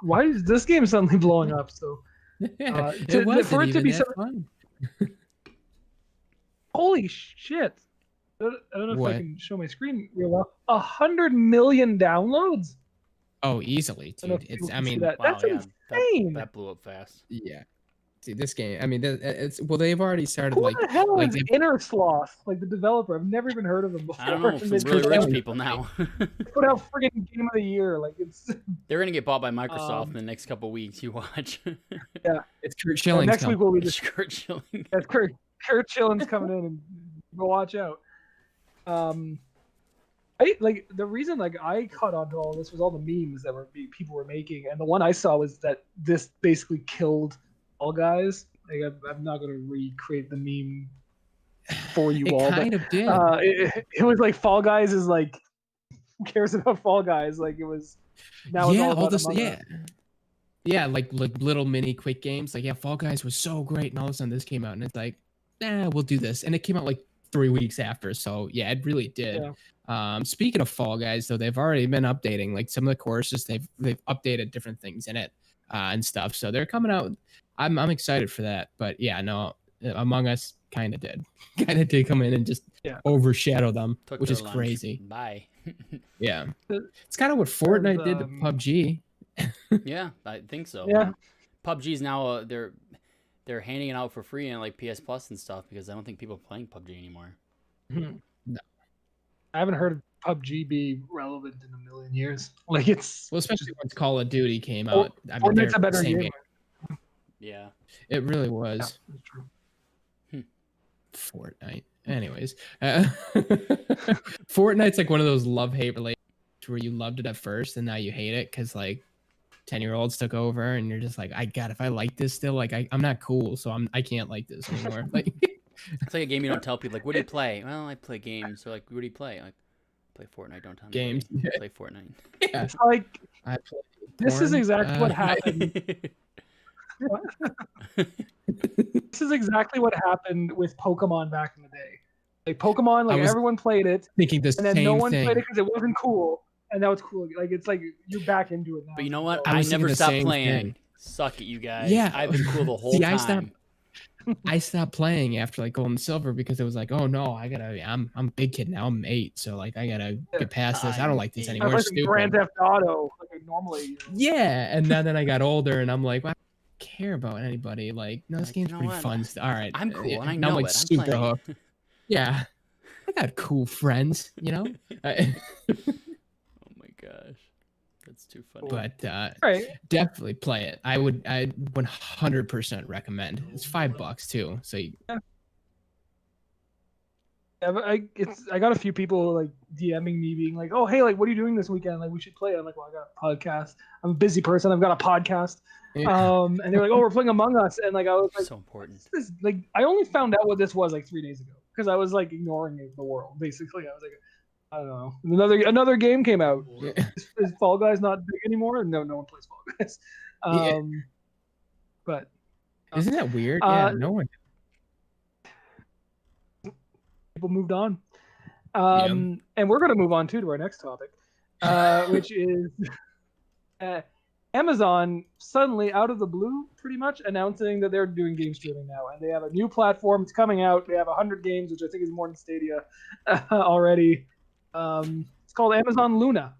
Why is this game suddenly blowing up?" So, for it to be so fun. Holy shit! I don't know if I can show my screen real well. 100 million downloads. Oh, easily, dude. I mean, that's insane. That blew up fast. Yeah. See, this game. I mean, they've already started. Who the hell is Inner Sloth? Like the developer, I've never even heard of them before. I don't know. It's really rich people now. Put out friggin' Game of the Year. Like it's. They're gonna get bought by Microsoft in the next couple weeks. You watch. Yeah, it's Curt Schilling. Next week will be just Curt Schilling. That's Curt Schilling's coming in, and go watch out. I like the reason like I caught on to all this was all the memes that people were making, and the one I saw was that this basically killed Fall Guys. Like I'm not gonna recreate the meme for you all. It kind of did. It was like Fall Guys is like, who cares about Fall Guys? Like it was. Now it's all this. Yeah, like little mini quick games. Like Fall Guys was so great, and all of a sudden this came out, and it's like, we'll do this, and it came out like 3 weeks after. So yeah, it really did. Yeah. Speaking of Fall Guys, though, they've already been updating like some of the courses. They've updated different things in it and stuff. So they're coming out. I'm excited for that. But yeah, no, Among Us kind of did come in and just overshadow them, which is crazy. Bye. Yeah, it's kind of what Fortnite did to PUBG. Yeah, I think so. Yeah, PUBG's now they're handing it out for free on like PS Plus and stuff because I don't think people are playing PUBG anymore. No, I haven't heard PUBG be relevant in a million years. Like it's especially once Call of Duty came out. I mean, it's a better game. Yeah, it really was. Yeah, that's true. Fortnite. Anyways, Fortnite's like one of those love-hate relationships where you loved it at first and now you hate it because like 10-year-olds took over and you're just like, if I like this still, like I'm not cool, so I can't like this anymore. Like it's like a game you don't tell people. Like, what do you play? Well, I play games. So like, what do you play? Like, I play Fortnite. Don't tell me. Games. I play Fortnite. Yeah. It's like I play this is exactly what happened. This is exactly what happened with Pokemon back in the day. Like Pokemon, like everyone played it, thinking the and then no one played it because it wasn't cool, and now it's cool. Like it's like you're back into it now. But you know what? I never stopped playing. Suck it, you guys. Yeah, I've been cool the whole time. I stopped playing after like Gold and Silver because it was like, oh no, I'm a big kid now. I'm 8, so like I gotta get past this. I don't like this anymore. It's like Grand Theft Auto, like normally. Yeah, and then I got older, and I'm like, well, I don't care about anybody. Like, no, this game's pretty fun. All right, I'm cool, and I know I'm like it. super hooked. Yeah, I got cool friends, you know. Oh my gosh, that's too funny. But definitely play it. I'd 100% recommend. It's $5 too. So I got a few people like DMing me being like, oh hey, like what are you doing this weekend? Like we should play. I'm like, well, I got a podcast. I'm a busy person. I've got a podcast. Yeah. And they're like, oh, we're playing Among Us, and like I was like, so important. Like I only found out what this was like 3 days ago because I was like ignoring the world basically. I was like, I don't know. Another game came out. Yeah. Is Fall Guys not big anymore? No one plays Fall Guys. But isn't that weird? Yeah, no one. People moved on. And we're going to move on to our next topic, which is Amazon suddenly out of the blue pretty much announcing that they're doing game streaming now, and they have a new platform. It's coming out. They have 100 games, which I think is more than Stadia already. It's called Amazon Luna.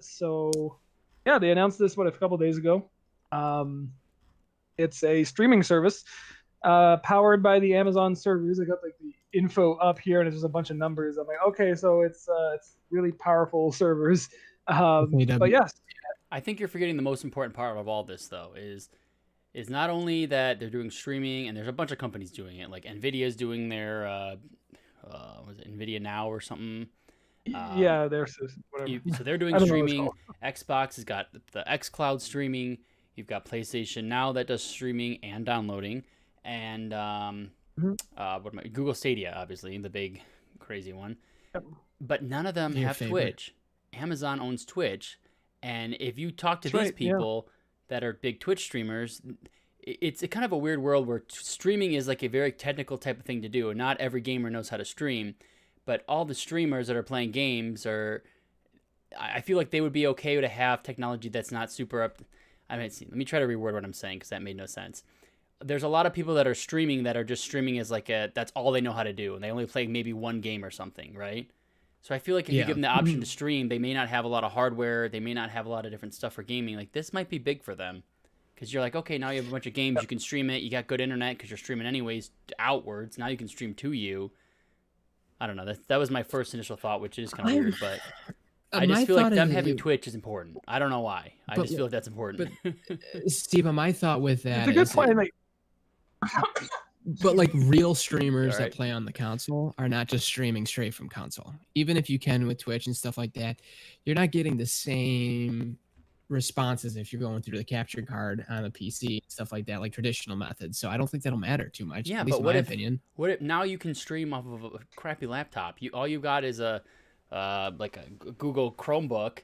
So yeah, they announced this a couple days ago. It's a streaming service powered by the Amazon servers. I got like the info up here, and it's just a bunch of numbers. I'm like, okay, so it's really powerful servers. But yes, I think you're forgetting the most important part of all this, though, is not only that they're doing streaming, and there's a bunch of companies doing it. Like Nvidia's doing their was it Nvidia Now or something? Yeah, there's whatever. So they're doing streaming. Xbox has got the xCloud streaming. You've got PlayStation Now that does streaming and downloading, and Google Stadia, obviously the big crazy one. Yep. But none of them have Twitch. Amazon owns Twitch, and if you talk to these people that are big Twitch streamers, it's a kind of a weird world where streaming is like a very technical type of thing to do, and not every gamer knows how to stream. But all the streamers that are playing games I feel like they would be okay to have technology that's not super up. Let me try to reword what I'm saying, because that made no sense. There's a lot of people that are streaming that are just streaming as like that's all they know how to do, and they only play maybe one game or something, right? So I feel like if you give them the option to stream, they may not have a lot of hardware, they may not have a lot of different stuff for gaming. Like this might be big for them, because you're like, okay, now you have a bunch of games, you can stream it, you got good internet because you're streaming anyways outwards. Now you can stream to you. I don't know. That was my first initial thought, which is kind of weird, but I just feel like them having Twitch is important. I don't know why. I just feel like that's important. But Steve, my thought with that is... It's a good point. But like real streamers that play on the console are not just streaming straight from console. Even if you can with Twitch and stuff like that, you're not getting the same responses if you're going through the capture card on a PC, stuff like that, like traditional methods. So I don't think that'll matter too much. Yeah, at least but in my opinion. What if now you can stream off of a crappy laptop? All you got is a Google Chromebook.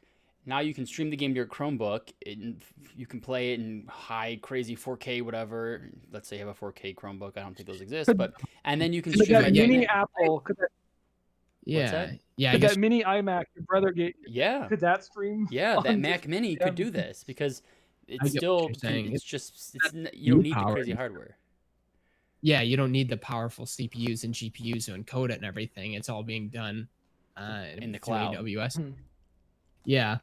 Now you can stream the game to your Chromebook. You can play it in high, crazy 4K, whatever. Let's say you have a 4K Chromebook. I don't think those exist, and then you can stream that mini Apple. That mini iMac your brother gave. Yeah. Could that stream? Yeah, that Mac Mini could do this, because it's still. You don't need the crazy hardware. Yeah, you don't need the powerful CPUs and GPUs to encode it and everything. It's all being done in the cloud. AWS. Yeah.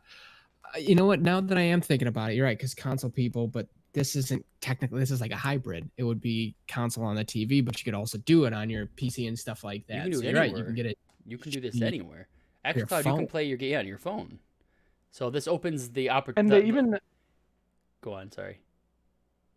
You know what? Now that I am thinking about it, you're right, because console people, but this isn't technically, this is like a hybrid. It would be console on the TV, but you could also do it on your PC and stuff like that. You can do it anywhere. Right. You can get it. You can do this anywhere. xCloud, you can play your game on your phone. So this opens the opportunity. And they even... Go on, sorry.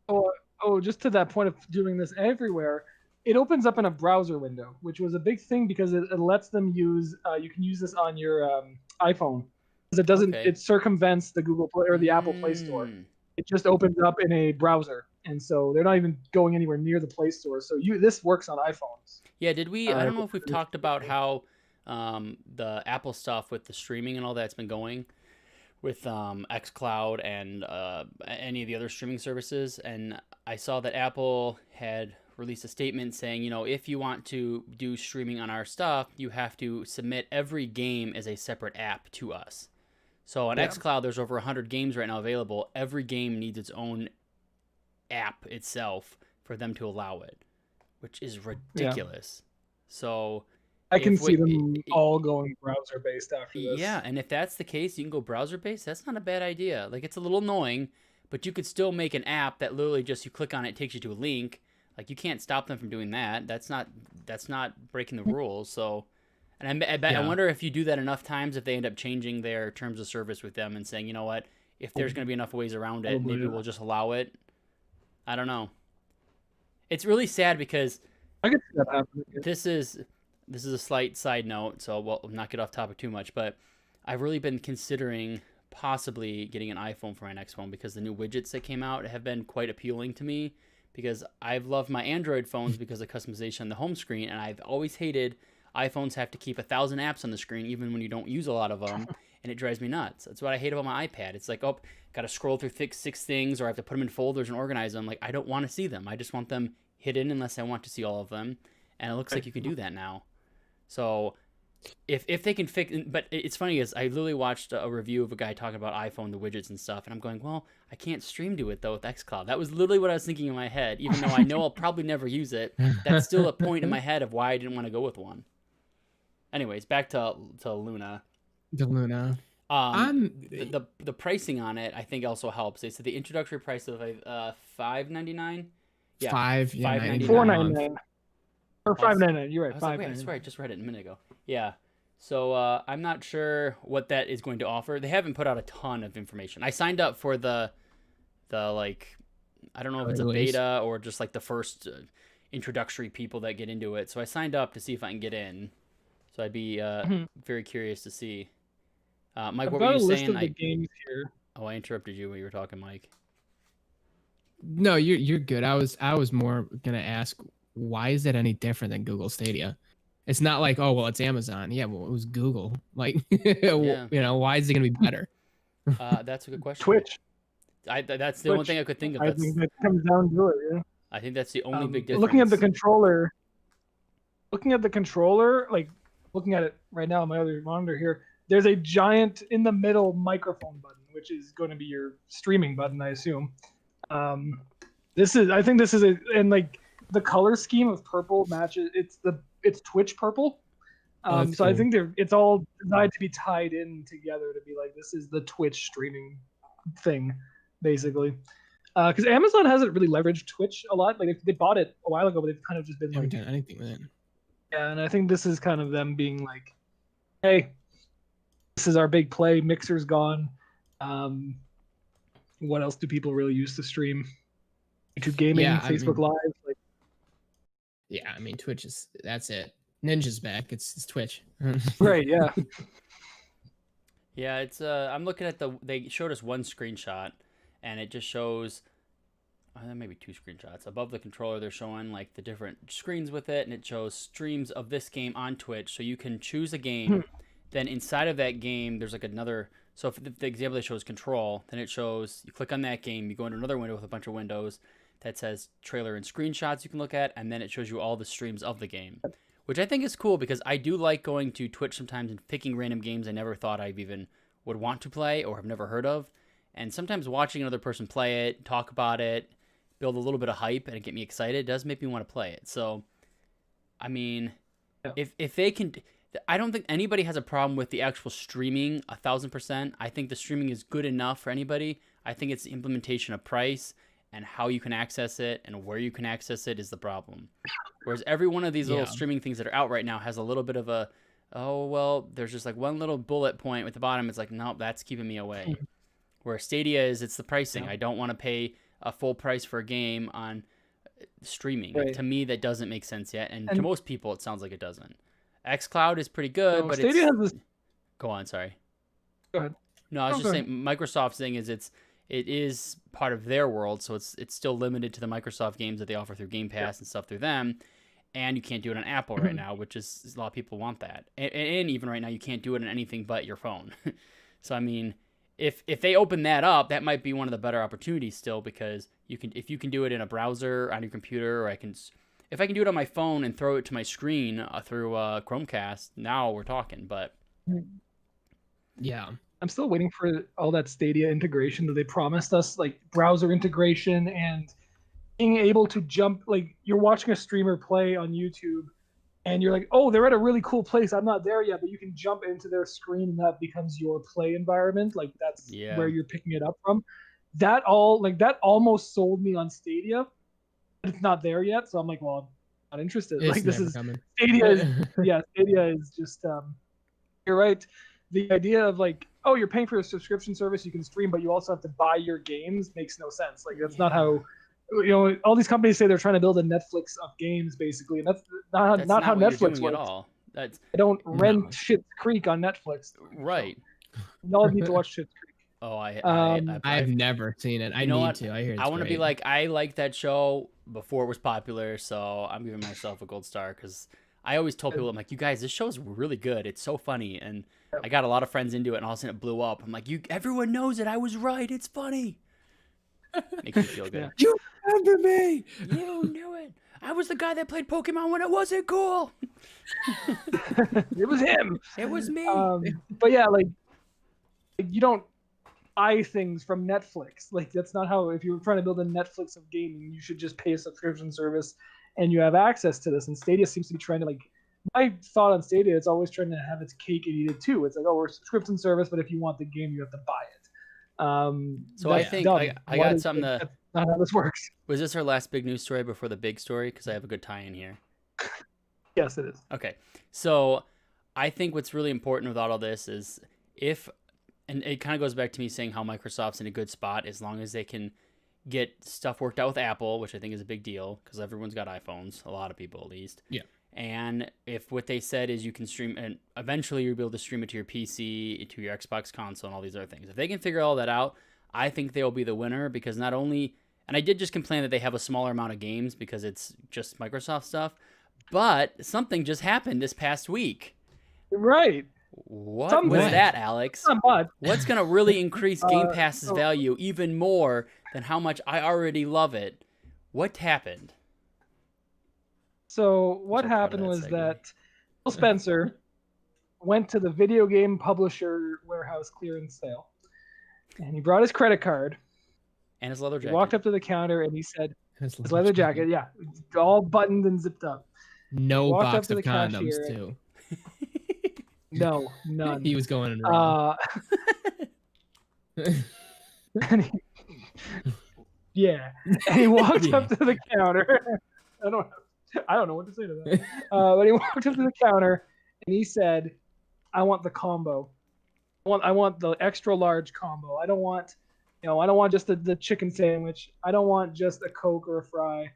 Oh, just to that point of doing this everywhere, it opens up in a browser window, which was a big thing because it lets them use, you can use this on your iPhone. It doesn't. Okay. It circumvents the Google Play or the Apple Play Store. It just opens up in a browser, and so they're not even going anywhere near the Play Store. So this works on iPhones. Yeah. Did we? I don't know if we've talked about how the Apple stuff with the streaming and all that's been going with xCloud and any of the other streaming services. And I saw that Apple had released a statement saying, if you want to do streaming on our stuff, you have to submit every game as a separate app to us. So on xCloud, there's over 100 games right now available. Every game needs its own app itself for them to allow it, which is ridiculous. So I can see them all going browser-based after this. Yeah, and if that's the case, you can go browser-based. That's not a bad idea. Like, it's a little annoying, but you could still make an app that literally just you click on it, takes you to a link. Like, you can't stop them from doing that. That's not breaking the rules. So, and I wonder if you do that enough times, if they end up changing their terms of service with them and saying, you know what, if there's going to be enough ways around it, maybe we'll just allow it. I don't know. It's really sad because I could see that happening. This is a slight side note, so we'll not get off topic too much, but I've really been considering possibly getting an iPhone for my next phone because the new widgets that came out have been quite appealing to me, because I've loved my Android phones because of customization on the home screen, and I've always hated iPhones have to keep 1,000 apps on the screen even when you don't use a lot of them, and it drives me nuts. That's what I hate about my iPad. It's like, got to scroll through 6 things, or I have to put them in folders and organize them. Like, I don't want to see them. I just want them hidden unless I want to see all of them, and it looks like you can do that now. So if they can fix, but it's funny is I literally watched a review of a guy talking about iPhone, the widgets and stuff, and I'm going, well, I can't stream to it though with xCloud. That was literally what I was thinking in my head, even though I know I'll probably never use it. That's still a point in my head of why I didn't want to go with one. Anyways, back to Luna. The Luna. The pricing on it I think also helps. They said the introductory price of $5.99. Yeah, $5.99. $4.99 or $5.99. You're right. I was like, wait, I swear I just read it a minute ago. Yeah. So I'm not sure what that is going to offer. They haven't put out a ton of information. I signed up for the like, I don't know if it's a beta or just like the first introductory people that get into it. So I signed up to see if I can get in. So I'd be very curious to see. Mike, what were you saying? The games here. Oh, I interrupted you when you were talking, Mike. No, you're good. I was more gonna ask, why is it any different than Google Stadia? It's not like, oh well, it's Amazon. Yeah, well, it was Google. Like, Yeah. Why is it gonna be better? That's a good question. Twitch. That's the only thing I could think of. I think that comes down to it. Yeah. I think that's the only big difference. Looking at the controller, like looking at it right now on my other monitor here, there's a giant in the middle microphone button, which is going to be your streaming button, I assume. And like the color scheme of purple matches. It's Twitch purple. So cool. I think it's all designed to be tied in together to be like, this is the Twitch streaming thing, basically. Because Amazon hasn't really leveraged Twitch a lot. Like they bought it a while ago, but they've kind of just been haven't done anything with it. Yeah, and I think this is kind of them being like, hey, this is our big play. Mixer's gone. What else do people really use to stream? YouTube gaming, Facebook Live. Like, yeah, I mean, Twitch that's it. Ninja's back. It's Twitch. Right. Yeah. Yeah, it's. I'm looking at they showed us one screenshot, and it just shows. Maybe two screenshots. Above the controller, they're showing like the different screens with it, and it shows streams of this game on Twitch. So you can choose a game. Then inside of that game, there's like another. So if the example they show is Control, then it shows you click on that game, you go into another window with a bunch of windows that says trailer and screenshots you can look at, and then it shows you all the streams of the game, which I think is cool because I do like going to Twitch sometimes and picking random games I never thought I even would want to play or have never heard of, and sometimes watching another person play it, talk about it, build a little bit of hype, and it get me excited, does make me want to play it. So, I mean, if they can, I don't think anybody has a problem with the actual streaming 1,000%. I think the streaming is good enough for anybody. I think it's the implementation of price and how you can access it and where you can access it is the problem. Whereas every one of these little streaming things that are out right now has a little bit of a, oh, well, there's just like one little bullet point at the bottom. It's like, nope, that's keeping me away. Where Stadia it's the pricing. I don't want to pay a full price for a game on streaming. Right. To me, that doesn't make sense yet. And to most people, it sounds like it doesn't. xCloud is pretty good, but Stadia has this... Go on, sorry. Go ahead. No, I was just saying Microsoft's thing is it is part of their world, so it's still limited to the Microsoft games that they offer through Game Pass and stuff through them, and you can't do it on Apple right now, which is a lot of people want that. And even right now, you can't do it on anything but your phone. So I mean, if they open that up, that might be one of the better opportunities still, because if you can do it in a browser on your computer, or if I can do it on my phone and throw it to my screen through Chromecast, now we're talking. But yeah, I'm still waiting for all that Stadia integration that they promised us, like browser integration and being able to jump. Like you're watching a streamer play on YouTube, and you're like, oh, they're at a really cool place. I'm not there yet, but you can jump into their screen, and that becomes your play environment. Like that's where you're picking it up from. That almost sold me on Stadia. It's not there yet, so I'm like, well, I'm not interested. It's like this is coming. Stadia. Stadia is just. You're right. The idea of like, oh, you're paying for a subscription service you can stream, but you also have to buy your games makes no sense. Like that's not how. All these companies say they're trying to build a Netflix of games, basically, and that's not how Netflix works. At all. I don't rent Schitt's Creek on Netflix. Right. Y'all need to watch Schitt's Creek. Oh, I've never seen it. I need to. I hear it's I want to be like, I liked that show before it was popular, so I'm giving myself a gold star because I always told people, I'm like, you guys, this show is really good. It's so funny, and I got a lot of friends into it, and all of a sudden it blew up. I'm like, everyone knows it. I was right. It's funny. Makes me feel good. You remember me? You knew it. I was the guy that played Pokemon when it wasn't cool. It was him. It was me. But yeah, like you don't buy things from Netflix. Like that's not how. If you're trying to build a Netflix of gaming, you should just pay a subscription service, and you have access to this. And Stadia seems to be trying to like my thought on Stadia, it's always trying to have its cake and eat it too. It's like, oh, we're subscription service, but if you want the game, you have to buy it. So I think I got something to. That's not how this works. Was this our last big news story before the big story? Because I have a good tie-in here. Yes, it is. Okay, so I think what's really important with all this is and it kind of goes back to me saying how Microsoft's in a good spot as long as they can get stuff worked out with Apple, which I think is a big deal because everyone's got iPhones, a lot of people at least. Yeah. And if what they said is you can stream, and eventually you'll be able to stream it to your PC, to your Xbox console, and all these other things. If they can figure all that out, I think they'll be the winner because not only, and I did just complain that they have a smaller amount of games because it's just Microsoft stuff, but something just happened this past week. Right. What was that, Alex? Not much. What's going to really increase Game Pass's value even more than how much I already love it? What happened? So what happened was that Phil Spencer went to the video game publisher warehouse clearance sale, and he brought his credit card and his leather jacket. He walked up to the counter and he said, his leather jacket, yeah, all buttoned and zipped up. No box of condoms too. No, none. He was going in wrong. Yeah, and he walked up to the counter. I don't know what to say to that. But he walked up to the counter and he said, "I want the combo. I want the extra large combo. I don't want, I don't want just the chicken sandwich. I don't want just a Coke or a fry.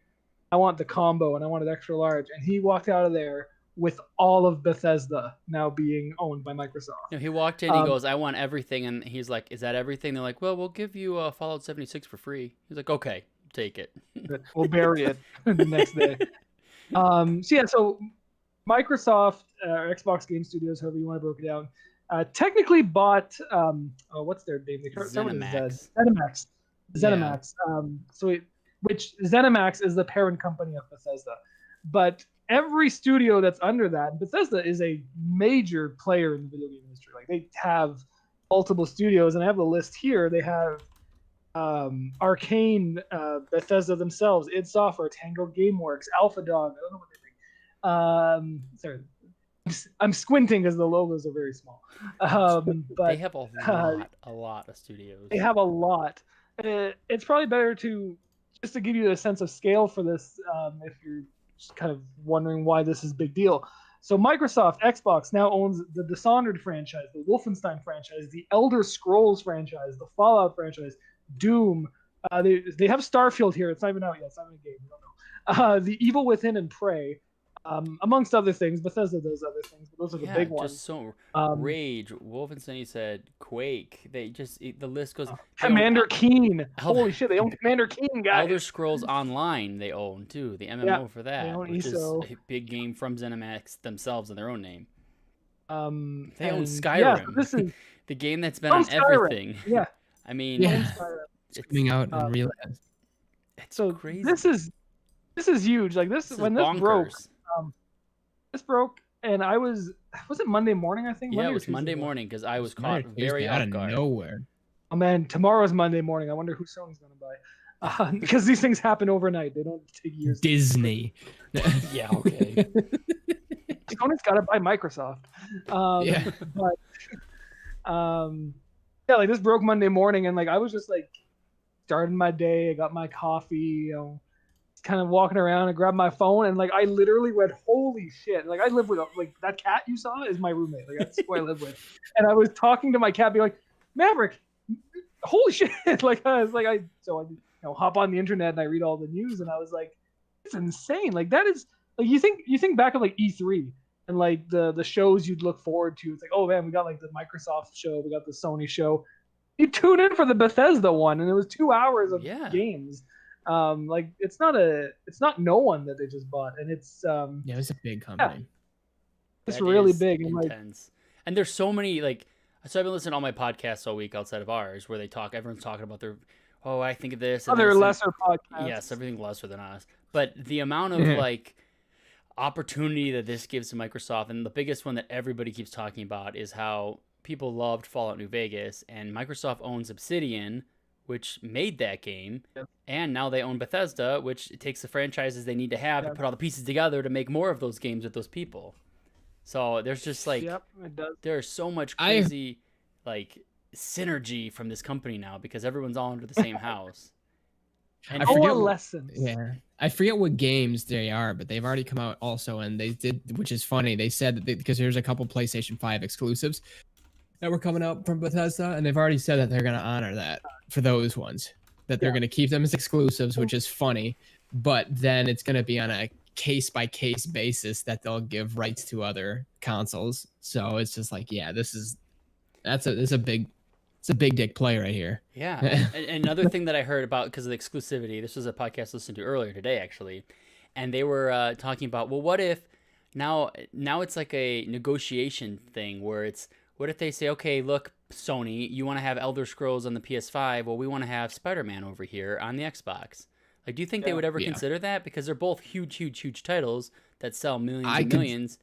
I want the combo, and I want it extra large." And he walked out of there with all of Bethesda now being owned by Microsoft. He walked in, he goes, "I want everything," and he's like, "Is that everything?" They're like, "Well, we'll give you Fallout 76 for free." He's like, "Okay, take it. We'll bury it the next day." So Microsoft, Xbox Game Studios, however you want to break it down, technically bought what's their name? ZeniMax. ZeniMax. Which ZeniMax is the parent company of Bethesda, but every studio that's under that, Bethesda is a major player in the video game industry. Like they have multiple studios, and I have the list here. They have Arcane, Bethesda themselves, id Software, Tango Gameworks, Alpha Dog. I don't know what they think. Sorry, I'm squinting because the logos are very small. But they have a lot of studios. They have a lot. It's probably better to just to give you a sense of scale for this, if you're just kind of wondering why this is a big deal. So Microsoft, Xbox now owns the Dishonored franchise, the Wolfenstein franchise, the Elder Scrolls franchise, the Fallout franchise, Doom. They have Starfield here. It's not even out yet. It's not even a game. I don't know. The Evil Within and Prey, amongst other things. Bethesda does other things, but those are the big ones. Just so Rage, Wolfenstein. You said Quake. They just the list goes. Commander Keen. Holy shit! They own Commander Keen, guys. Elder Scrolls Online. They own too. The MMO for that, which is a big game from ZeniMax themselves in their own name. They own Skyrim. Yeah, this is the game that's been on everything. Yeah. I mean, it's coming out in real. It's so crazy. This is huge. Like this when this broke. This broke, and was it Monday morning? I think. Yeah, it was Monday morning because I was caught very out of guard. Nowhere. Oh man, tomorrow's Monday morning. I wonder who Sony's gonna buy, because these things happen overnight. They don't take years. Disney. Yeah. Okay. Sony's got to buy Microsoft. But yeah, like this broke Monday morning, and like I was just like starting my day. I got my coffee, kind of walking around and grabbed my phone, and like I literally went, "Holy shit!" Like I live with like that cat you saw is my roommate. Like that's who I live with, and I was talking to my cat, being like, "Maverick, holy shit!" Like I was like I hop on the internet and I read all the news, and I was like, "It's insane!" Like that is like you think back of like E3 and like the shows you'd look forward to. It's like, oh man, we got like the Microsoft show, we got the Sony show. You tune in for the Bethesda one, and it was 2 hours of games. Like it's not no one that they just bought, and it's it's a big company. Yeah. It's really big and intense. And there's so many so I've been listening to all my podcasts all week outside of ours where everyone's talking about their I think of this. Other lesser podcasts. Yes, everything lesser than us. But the amount of opportunity that this gives to Microsoft, and the biggest one that everybody keeps talking about is how people loved Fallout New Vegas, and Microsoft owns Obsidian, which made that game, and now they own Bethesda, which takes the franchises they need to have to put all the pieces together to make more of those games with those people. So there's just like, Yep, it does. there's so much crazy like synergy from this company now because everyone's all under the same house. And lessons. Yeah, I forget what games they are, but they've already come out also, and they did, which is funny. They said that because there's a couple PlayStation 5 exclusives that were coming out from Bethesda, and they've already said that they're going to honor that for those ones, that they're going to keep them as exclusives, which is funny. But then it's going to be on a case-by-case basis that they'll give rights to other consoles. So it's just like, yeah, this is a big dick play right here. Yeah. And another thing that I heard about because of the exclusivity, this was a podcast I listened to earlier today, actually, and they were talking about, well, what if now it's like a negotiation thing where it's, what if they say, okay, look, Sony, you want to have Elder Scrolls on the PS5, well, we want to have Spider-Man over here on the Xbox. Like, do you think they would ever consider that? Because they're both huge titles that sell millions and millions.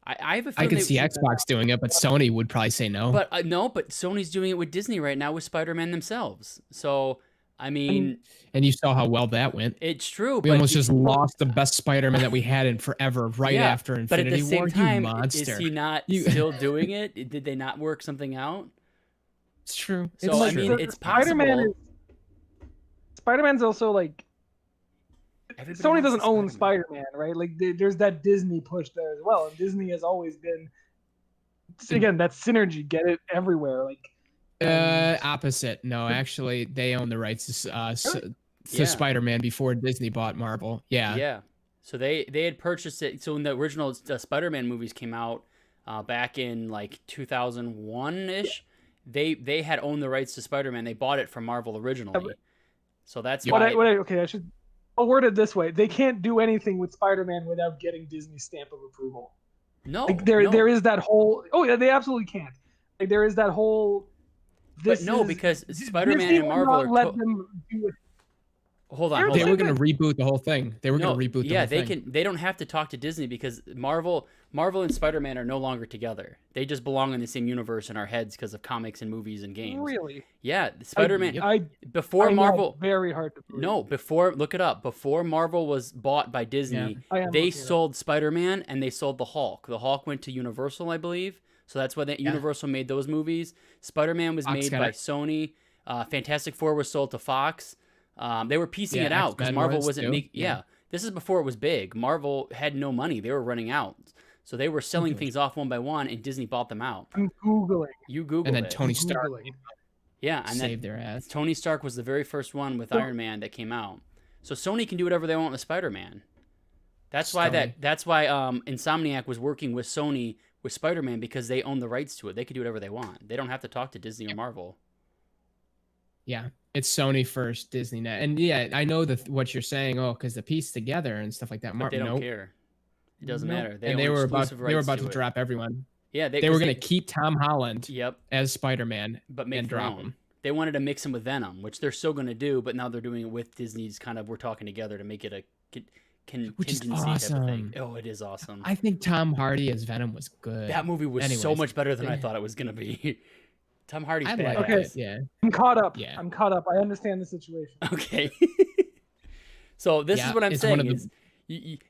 I have a feeling I could see Xbox doing it, but Sony would probably say no. But no, but Sony's doing it with Disney right now with Spider-Man themselves. So, I mean, and you saw how well that went. It's true. We almost just lost the best Spider-Man that we had in forever after Infinity War. But at the same time, you monster. Is he not still doing it? Did they not work something out? It's true. So I mean, it's possible. Spider-Man's also like, Sony doesn't own Spider-Man, right? Like there's that Disney push there as well, and Disney has always been, again, that synergy, get it everywhere. Like opposite. No, actually, they own the rights to Spider-Man before Disney bought Marvel. Yeah. So they had purchased it. So when the original Spider-Man movies came out back in like 2001-ish, they had owned the rights to Spider-Man. They bought it from Marvel originally. So that's why. I'll word it this way: they can't do anything with Spider-Man without getting Disney's stamp of approval. No, like there is that whole. Oh yeah, they absolutely can't. Like there is that whole. Because Spider-Man and Marvel are. Let them do it. Hold on. They were going to reboot the whole thing. They were going to reboot the whole thing. Yeah, they don't have to talk to Disney because Marvel and Spider-Man are no longer together. They just belong in the same universe in our heads because of comics and movies and games. Really? Yeah, Spider-Man. Before Marvel, very hard to prove. No, look it up. Before Marvel was bought by Disney, they sold Spider-Man and they sold the Hulk. The Hulk went to Universal, I believe. So that's why Universal made those movies. Spider-Man was made by Sony. Fantastic Four was sold to Fox. They were piecing it out because Marvel wasn't making. Yeah, this is before it was big. Marvel had no money; they were running out, so they were selling things off one by one, and Disney bought them out. I'm googling. You Google and then it. Tony Stark. Yeah, and saved their ass. Tony Stark was the very first one with Iron Man that came out. So Sony can do whatever they want with Spider-Man. That's why Insomniac was working with Sony with Spider-Man because they own the rights to it. They could do whatever they want. They don't have to talk to Disney or Marvel. Yeah, it's Sony first, Disney net, and I know what you're saying. Oh, because the piece together and stuff like that. But they don't care. It doesn't matter. They were about to drop everyone. Yeah, they were going to keep Tom Holland. Yep. As Spider-Man, but make drop him. They wanted to mix him with Venom, which they're still going to do, but now they're doing it with Disney's kind of. We're talking together to make it a contingency type of thing. Oh, it is awesome. I think Tom Hardy as Venom was good. That movie was so much better than I thought it was going to be. Tom Hardy's badass. Okay, yeah. I'm caught up. Yeah. I'm caught up. I understand the situation. Okay. So this is what I'm saying is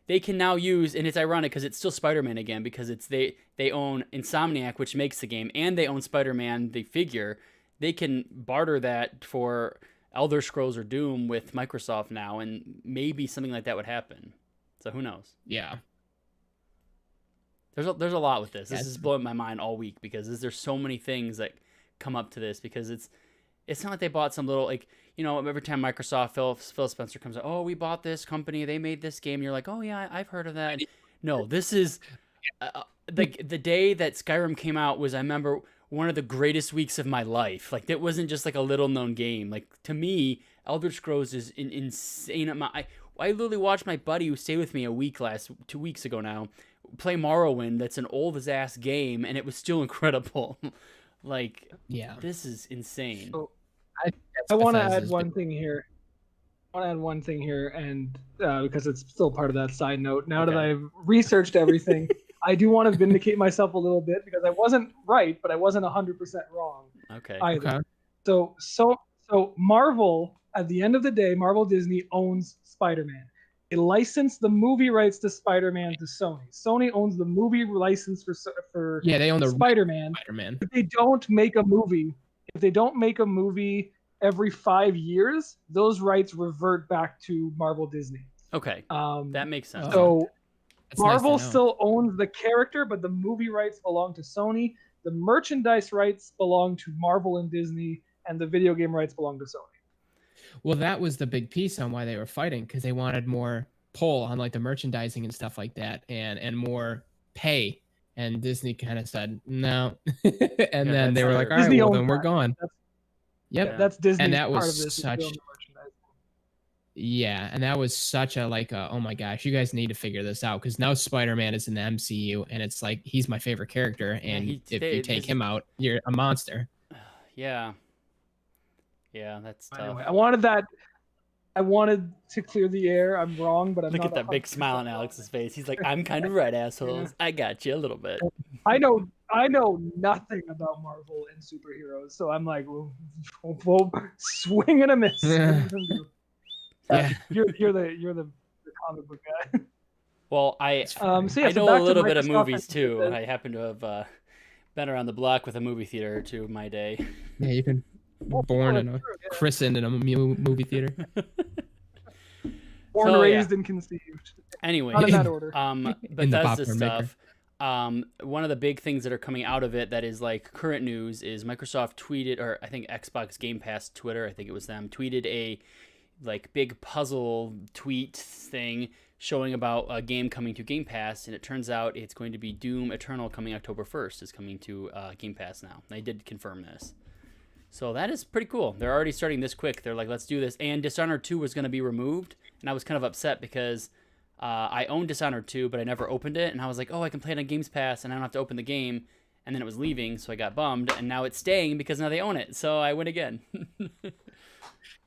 they can now use, and it's ironic because it's still Spider-Man again because it's they own Insomniac, which makes the game, and they own Spider-Man, the figure. They can barter that for Elder Scrolls or Doom with Microsoft now, and maybe something like that would happen. So who knows? Yeah. There's a lot with this. This is blowing my mind all week because there's so many things that come up to this because it's not like they bought some little every time Microsoft Phil Spencer comes out, oh, we bought this company, they made this game, and you're like, oh yeah, I've heard of that. No, this is the day that Skyrim came out was, I remember, one of the greatest weeks of my life. Like, it wasn't just like a little known game. Like, to me, Elder Scrolls is insane. I literally watched my buddy who stayed with me 2 weeks ago now play Morrowind. That's an old as ass game, and it was still incredible. Like, this is insane. So, I want to add one thing here. And because it's still part of that side note. Now that I've researched everything, I do want to vindicate myself a little bit because I wasn't right, but I wasn't 100% wrong. Okay. Either. Okay. So Marvel, at the end of the day, Marvel Disney owns Spider-Man. license the movie rights to Spider-Man to Sony. Sony owns the movie license for they own the Spider-Man. If they don't make a movie, every 5 years, those rights revert back to Marvel Disney. Okay, that makes sense. So Marvel still owns the character, but the movie rights belong to Sony. The merchandise rights belong to Marvel and Disney, and the video game rights belong to Sony. Well, that was the big piece on why they were fighting, because they wanted more pull on like the merchandising and stuff like that, and more pay. And Disney kind of said no, and then they were like, "All right, well, then we're gone." Yep, that's Disney's and that part was of this. Such. Yeah, and that was such a oh my gosh, you guys need to figure this out, because now Spider-Man is in the MCU, and it's like he's my favorite character, and if you take him out, you're a monster. Yeah, that's tough. Anyway, I wanted to clear the air. I'm wrong, but I'm Look not at that big smile on Alex's face. He's like, "I'm kind of right, assholes. I got you a little bit." I know nothing about Marvel and superheroes, so I'm like, we'll swing and a miss. Yeah. You're the comic book guy. Well, I know a little bit of movies too. I happen to have been around the block with a movie theater or two in my day. Yeah, you've been born and christened in a movie theater. Born, raised, and conceived. Anyway, not in that order. Bethesda stuff. One of the big things that are coming out of it that is like current news is Microsoft tweeted, or I think Xbox Game Pass Twitter, I think it was them, tweeted a like big puzzle tweet thing showing about a game coming to Game Pass, and it turns out it's going to be Doom Eternal coming October 1st is coming to Game Pass now. They did confirm this. So that is pretty cool. They're already starting this quick. They're like, let's do this. And Dishonored 2 was going to be removed, and I was kind of upset because I owned Dishonored 2, but I never opened it, and I was like, oh, I can play it on Games Pass, and I don't have to open the game. And then it was leaving, so I got bummed, and now it's staying because now they own it. So I win again.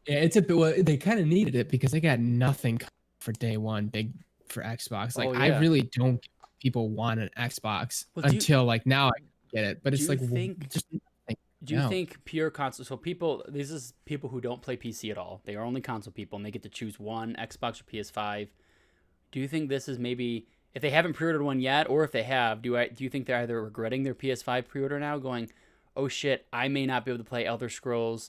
Yeah, it's a bit. Well, they kind of needed it because they got nothing for day one, big for Xbox. Like, I really don't get people want an Xbox until like now I get it. But it's like, do you think pure console? So this is people who don't play PC at all. They are only console people, and they get to choose one, Xbox or PS5. Do you think this is maybe, if they haven't pre-ordered one yet, or if they have, do you think they're either regretting their PS5 pre-order now, going, oh shit, I may not be able to play Elder Scrolls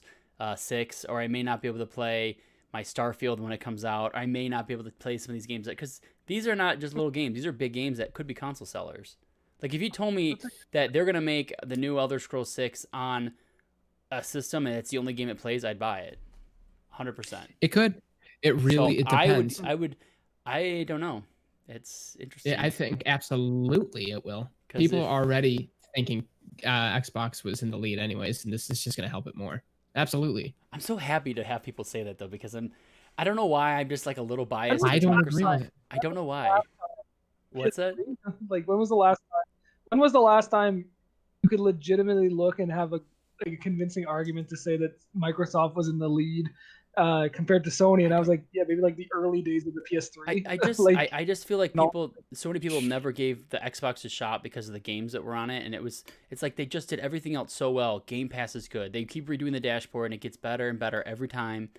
6, or I may not be able to play my Starfield when it comes out. I may not be able to play some of these games, because these are not just little games. These are big games that could be console sellers. Like, if you told me that they're going to make the new Elder Scrolls 6 on a system and it's the only game it plays, I'd buy it. 100%. It could. It really, it depends. I don't know. It's interesting. Yeah, I think absolutely it will. People are already thinking Xbox was in the lead anyways, and this is just going to help it more. Absolutely. I'm so happy to have people say that, though, because I don't know why, I'm just like a little biased. I don't agree with it. I don't know why. What's that? Like, when was the last time you could legitimately look and have a convincing argument to say that Microsoft was in the lead compared to Sony? And I was like, yeah, maybe like the early days of the PS3. I just feel like so many people never gave the Xbox a shot because of the games that were on it, and it's like they just did everything else so well. Game Pass is good. They keep redoing the dashboard, and it gets better and better every time.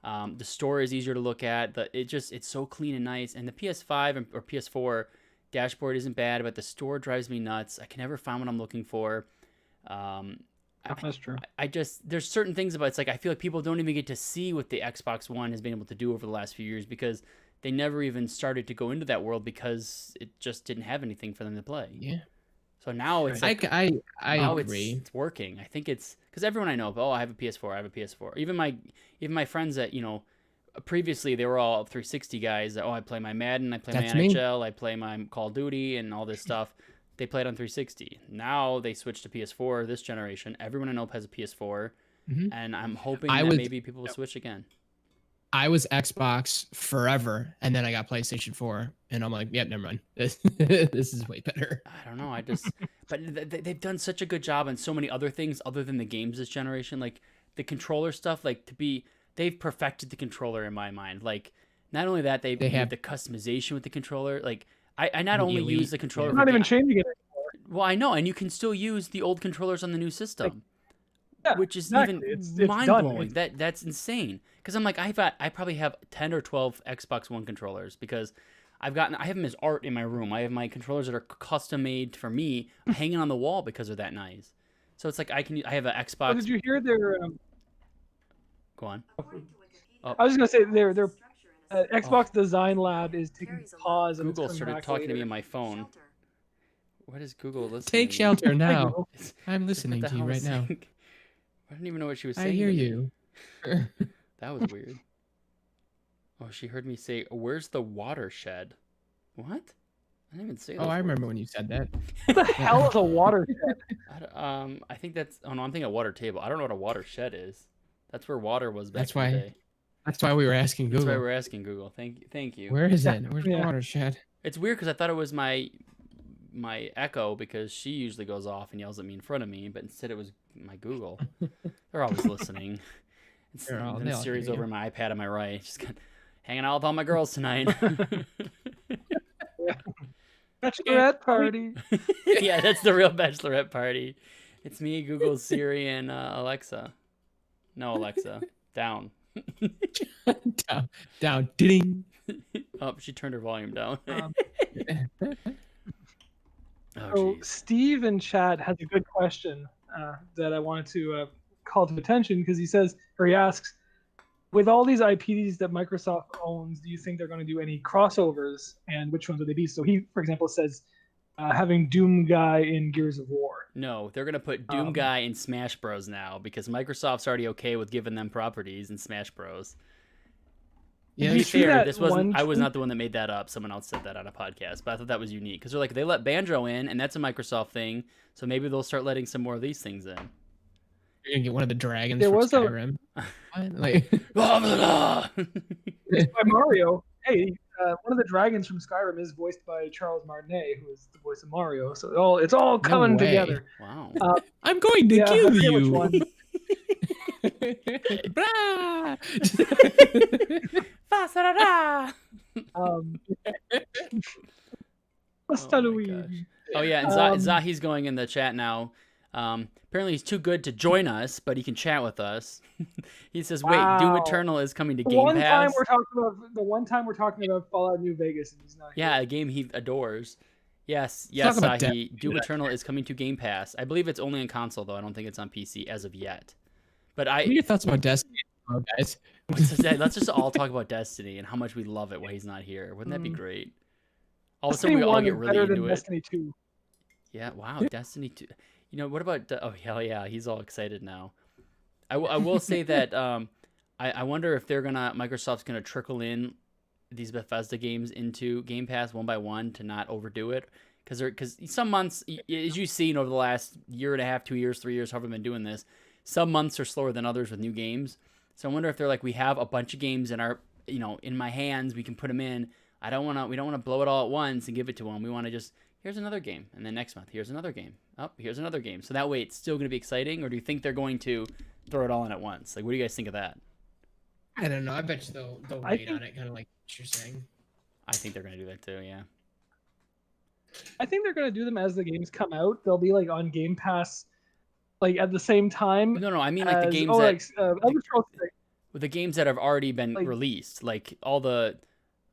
The store is easier to look at. It's so clean and nice. And the PS5 or PS4 dashboard isn't bad, but the store drives me nuts. I can never find what I'm looking for. That's true. There's certain things about it's like I feel like people don't even get to see what the Xbox One has been able to do over the last few years because they never even started to go into that world because it just didn't have anything for them to play. Yeah. So now it's like I agree. It's working. I think it's because everyone I know, I have a PS4. I have a PS4. Even my friends that previously they were all 360 guys. That I play my Madden, I play my NHL, I play my Call of Duty, and all this stuff. They played on 360. Now they switched to PS4 this generation. Everyone I know has a PS4, and I'm hoping that maybe people will switch again. I was Xbox forever, and then I got PlayStation 4, and I'm like, yep, never mind. This is way better. I don't know. But they've done such a good job on so many other things other than the games this generation. Like the controller stuff, they've perfected the controller in my mind. Like not only that, they have the customization with the controller. Like I not only use the controller. They're not even changing it anymore. Well, I know, and you can still use the old controllers on the new system. Yeah, which is exactly. even It's mind done. blowing. That's insane. Because I'm like, I probably have 10 or 12 Xbox One controllers because I have them as art in my room. I have my controllers that are custom made for me hanging on the wall because they're that nice. So it's like I have an Xbox. Oh, did you hear their? Go on. I was just gonna say their Xbox Design Lab is taking pause. And Google it's started talking to me on my phone. What is Google listening? Take shelter now. Hey, I'm listening to you right now. I didn't even know what she was saying. I hear you. That was weird. Oh, she heard me say, "Where's the watershed?" What? I didn't even say that. Oh, I remember when you said that. What the hell is a watershed? I think that's. Oh no, I'm thinking a water table. I don't know what a watershed is. That's where water was back That's in why. the day. That's why we were asking Google. That's why we're asking Google. Thank you. Where is it? Where's the Yeah. watershed? It's weird because I thought it was my Echo because she usually goes off and yells at me in front of me, but instead it was my Google. They're always listening. It's They'll been a hear series you. over my iPad on my right. Just hanging out with all my girls tonight. Bachelorette party. Yeah, that's the real bachelorette party. It's me, Google, Siri, and Alexa. No, Alexa. Down. Down. Ding. Oh, she turned her volume down. So Oh, jeez. Steve in chat has a good question that I wanted to call to attention because he asks, with all these IPs that Microsoft owns, do you think they're going to do any crossovers, and which ones would they be? So he, for example, says having Doom Guy in Gears of War. No, they're going to put Doom Guy in Smash Bros. Now because Microsoft's already okay with giving them properties in Smash Bros. Yeah, To be you see fair, that this wasn't. one I was tweet? not the one that made that up. Someone else said that on a podcast, but I thought that was unique because they're like they let Banjo in, and that's a Microsoft thing. So maybe they'll start letting some more of these things in. You're gonna get one of the dragons There from was a- Skyrim. What? Like, By Mario. Hey, one of the dragons from Skyrim is voiced by Charles Martinet, who is the voice of Mario. So it's all coming way. together. Wow. I'm going to Yeah, I kill forget which you. one. Blah! Hasta Oh my Luigi. Oh yeah, and Um, Zahi's going in the chat now. Apparently he's too good to join us, but he can chat with us. He says, "Wait, Doom Wow. Eternal is coming to The Game one time Pass." we're talking about Fallout New Vegas, and he's not here. Yeah, a game he adores. Yes, talk about Zahi. Doom Eternal is coming to Game Pass. I believe it's only on console though. I don't think it's on PC as of yet. But What are your thoughts about Destiny, guys? let's just all talk about Destiny and how much we love it while he's not here. Wouldn't that be great? All of a sudden Destiny we all 1 get is really better into than it. Destiny 2. Yeah, wow, Destiny 2. You know, what about... Oh, hell yeah, he's all excited now. I will say that I wonder if Microsoft's going to trickle in these Bethesda games into Game Pass one by one to not overdo it. Because some months, as you've seen over the last year and a half, 2 years, 3 years, however I've been doing this, some months are slower than others with new games. So I wonder if they're like, we have a bunch of games in our, in my hands, we can put them in. We don't want to blow it all at once and give it to them. We want to just, here's another game. And then next month, here's another game. Oh, here's another game. So that way it's still going to be exciting. Or do you think they're going to throw it all in at once? Like, what do you guys think of that? I don't know. I bet you they'll I wait think- on it, kind of like what you're saying. I think they're going to do that too, yeah. I think they're gonna do them as the games come out. They'll be like on Game Pass, like at the same time. No, I mean like the as- games oh, that... like, Elder Scrolls 6. with the games that have already been Like- released, like all the...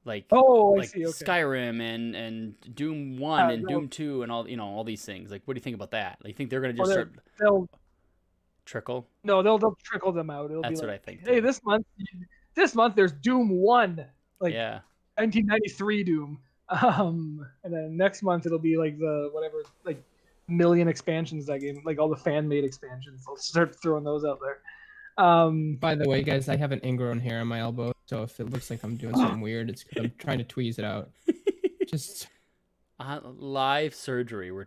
Like, Oh, I like see. Okay. Skyrim and Doom 1 and no. Doom 2 and all these things. Like, what do you think about that? Like, you think they're going to Oh, just they're- start They'll trickle? they'll trickle them out. It'll That's be what like, I think. hey, too. this month there's Doom 1, like Yeah. 1993 Doom. And then next month it'll be like the whatever, like million expansions that game, like all the fan made expansions. I'll start throwing those out there. By the way, guys, I have an ingrown hair on my elbow, so if it looks like I'm doing something weird, it's because I'm trying to tweeze it out. Just Live surgery. We're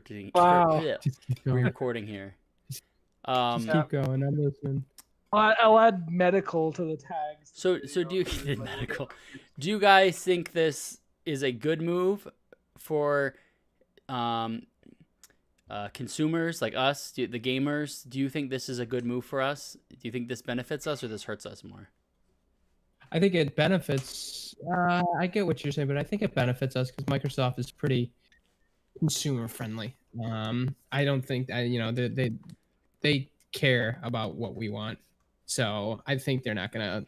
doing. Wow. keep We're going. recording here. Just Yeah. keep going. I'm listening. I'll add medical to the tags. So do you medical? Do you guys think this is a good move for consumers like us, the gamers? Do you think this is a good move for us? Do you think this benefits us or this hurts us more? I think it benefits. I get what you're saying, but I think it benefits us because Microsoft is pretty consumer friendly. I don't think they care about what we want. So I think they're not gonna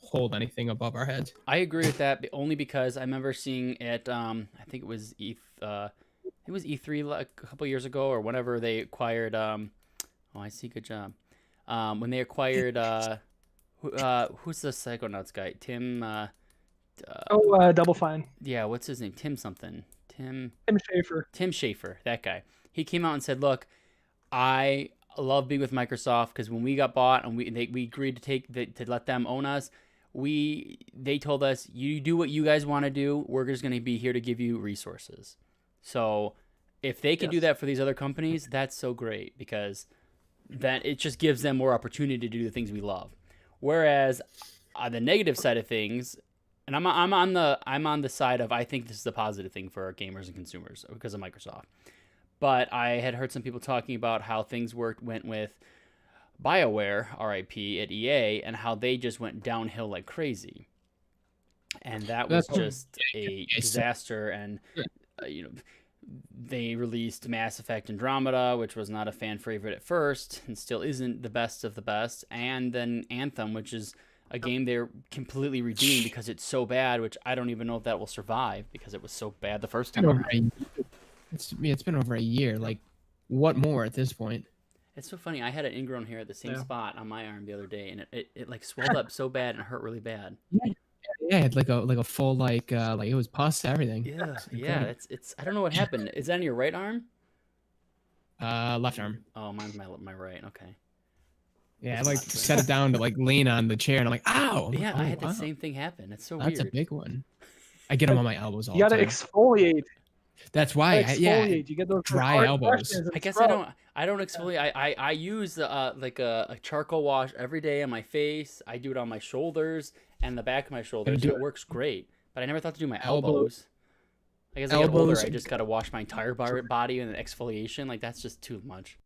hold anything above our heads. I agree with that, only because I remember seeing it. I think it was E3 like a couple years ago, or whenever they acquired. Oh, I see. Good job. When they acquired who's the Psychonauts guy? Tim. Double Fine. Yeah, what's his name? Tim something. Tim Schafer. Tim Schafer, that guy. He came out and said, "Look, I love being with Microsoft because when we got bought and we agreed to let them own us, they told us, you do what you guys want to do. We're just going to be here to give you resources. So if they can do that for these other companies, that's so great, because that it just gives them more opportunity to do the things we love. Whereas on the negative side of things, and I'm on the side of, I think this is a positive thing for gamers and consumers because of Microsoft. But I had heard some people talking about how things went with BioWare, RIP, at EA, and how they just went downhill like crazy. And that was just a disaster. And, they released Mass Effect Andromeda, which was not a fan favorite at first, and still isn't the best of the best. And then Anthem, which is a game they're completely redeemed because it's so bad, which I don't even know if that will survive because it was so bad the first time. It's been over a year. Like, what more at this point? It's so funny. I had an ingrown hair at the same spot on my arm the other day, and it like swelled up so bad and it hurt really bad. Yeah, it had like a full like it was pus, everything. Yeah. It's I don't know what happened. Is that on your right arm? Left arm. Oh, mine's my right. Okay. Yeah, I like set it down to like lean on the chair, and I'm like, ow. Yeah, I had the same thing happen. It's so weird. That's a big one. I get them on my elbows all the time. You gotta exfoliate. That's why. Exfoliate. You get those dry elbows. I guess I don't exfoliate. I use like a charcoal wash every day on my face. I do it on my shoulders and the back of my shoulders. It works great. But I never thought to do my elbows. I guess I get older. I just gotta wash my entire body and exfoliation. Like, that's just too much.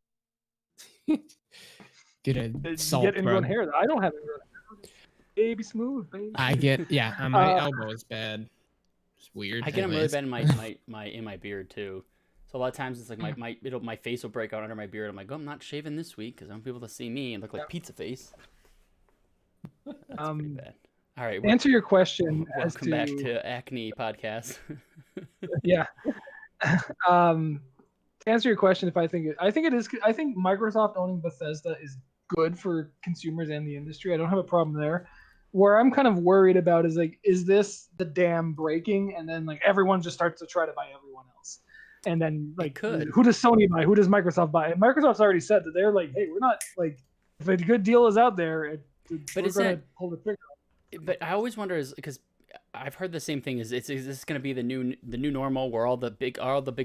Get a salt. You get ingrown hair. I don't have ingrown hair. Baby smooth, baby. I get on my elbow is bad. It's weird. I get them really bad in my beard too. So a lot of times it's like my face will break out under my beard. I'm like, I'm not shaving this week because I want people to see me and look like pizza face. That's pretty bad. All right. Answer your question. Welcome back to Acne Podcast. Yeah. To answer your question, I think Microsoft owning Bethesda is good for consumers and the industry. I don't have a problem there. Where I'm kind of worried about is like, is this the dam breaking, and then like everyone just starts to try to buy everyone else, and then like who does Sony buy? Who does Microsoft buy? And Microsoft's already said that they're like, hey, we're not like, if a good deal is out there, we're going to pull the trigger. But I always wonder, is because I've heard the same thing, is this going to be the new normal where all the big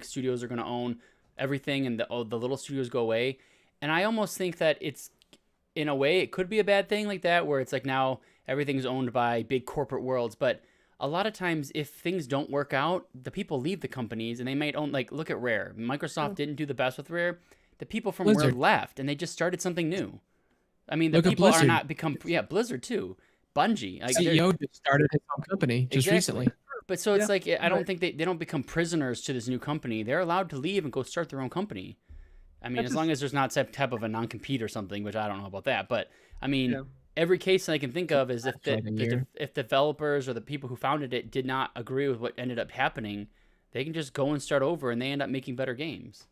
studios are going to own everything and the little studios go away? And I almost think that it's, in a way, it could be a bad thing like that, where it's like now everything's owned by big corporate worlds. But a lot of times, if things don't work out, the people leave the companies and they might own, like, look at Rare. Microsoft didn't do the best with Rare. The people from Rare left and they just started something new. I mean, the people are not become, Blizzard too. Bungie. CEO just started his own company just recently. But so it's like, I don't think they don't become prisoners to this new company. They're allowed to leave and go start their own company. I mean, as long as there's not some type of a non-compete or something, which I don't know about that. But I mean, every case that I can think of is if developers or the people who founded it did not agree with what ended up happening, they can just go and start over and they end up making better games.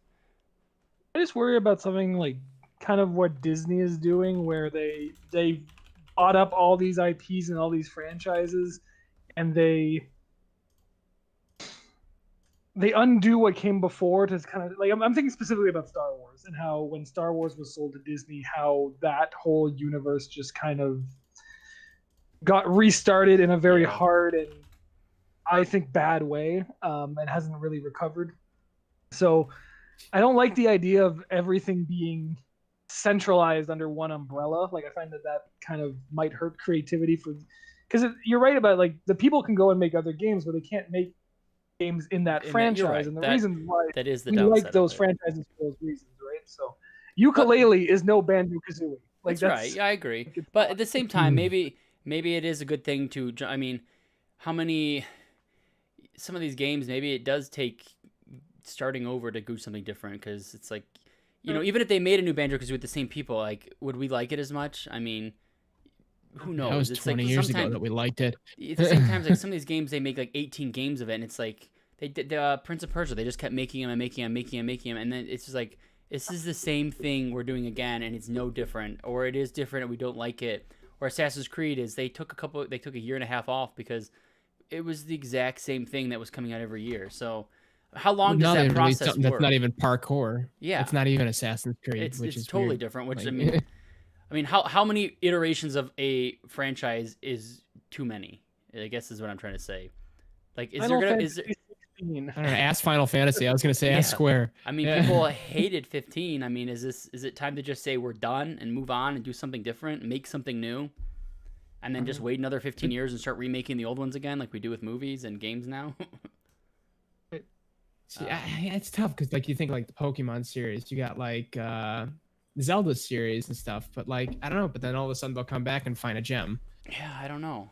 I just worry about something like kind of what Disney is doing, where they bought up all these IPs and all these franchises, and they undo what came before to kind of like, I'm thinking specifically about Star Wars and how when Star Wars was sold to Disney, how that whole universe just kind of got restarted in a very hard and I think bad way, and hasn't really recovered. So I don't like the idea of everything being centralized under one umbrella. Like, I find that kind of might hurt creativity because you're right about, like, the people can go and make other games, but they can't make games in that franchise. And the reason why that is the we like those franchises for those reasons, right? So Yooka-Laylee is no Banjo-Kazooie. Like, that's right. Yeah, I agree. But at the same time, maybe it is a good thing to, I mean, some of these games, maybe it does take starting over to do something different, because it's like, you know, even if they made a new Banjo-Kazooie with the same people, like, would we like it as much? I mean, who knows? That was It's 20 like years ago that we liked it. at the same time, like some of these games, they make like 18 games of it, and it's like they did Prince of Persia. They just kept making them and making them, and then it's just like this is the same thing we're doing again, and it's no different, or it is different and we don't like it. Or Assassin's Creed is they took a year and a half off because it was the exact same thing that was coming out every year. So how long does that process something work? That's not even parkour. Yeah, it's not even Assassin's Creed, it's is totally weird. different. Which Like, I mean, how many iterations of a franchise is too many? I guess is what I'm trying to say. Like, is there gonna is there, I don't know, ask Final Fantasy. I was gonna say ask Square. I mean, people hated 15. I mean, is it time to just say we're done and move on and do something different, make something new, and then just wait another 15 years and start remaking the old ones again, like we do with movies and games now? See, it's tough because like you think like the Pokemon series, you got like Zelda series and stuff, but like I don't know. But then all of a sudden they'll come back and find a gem. Yeah, I don't know.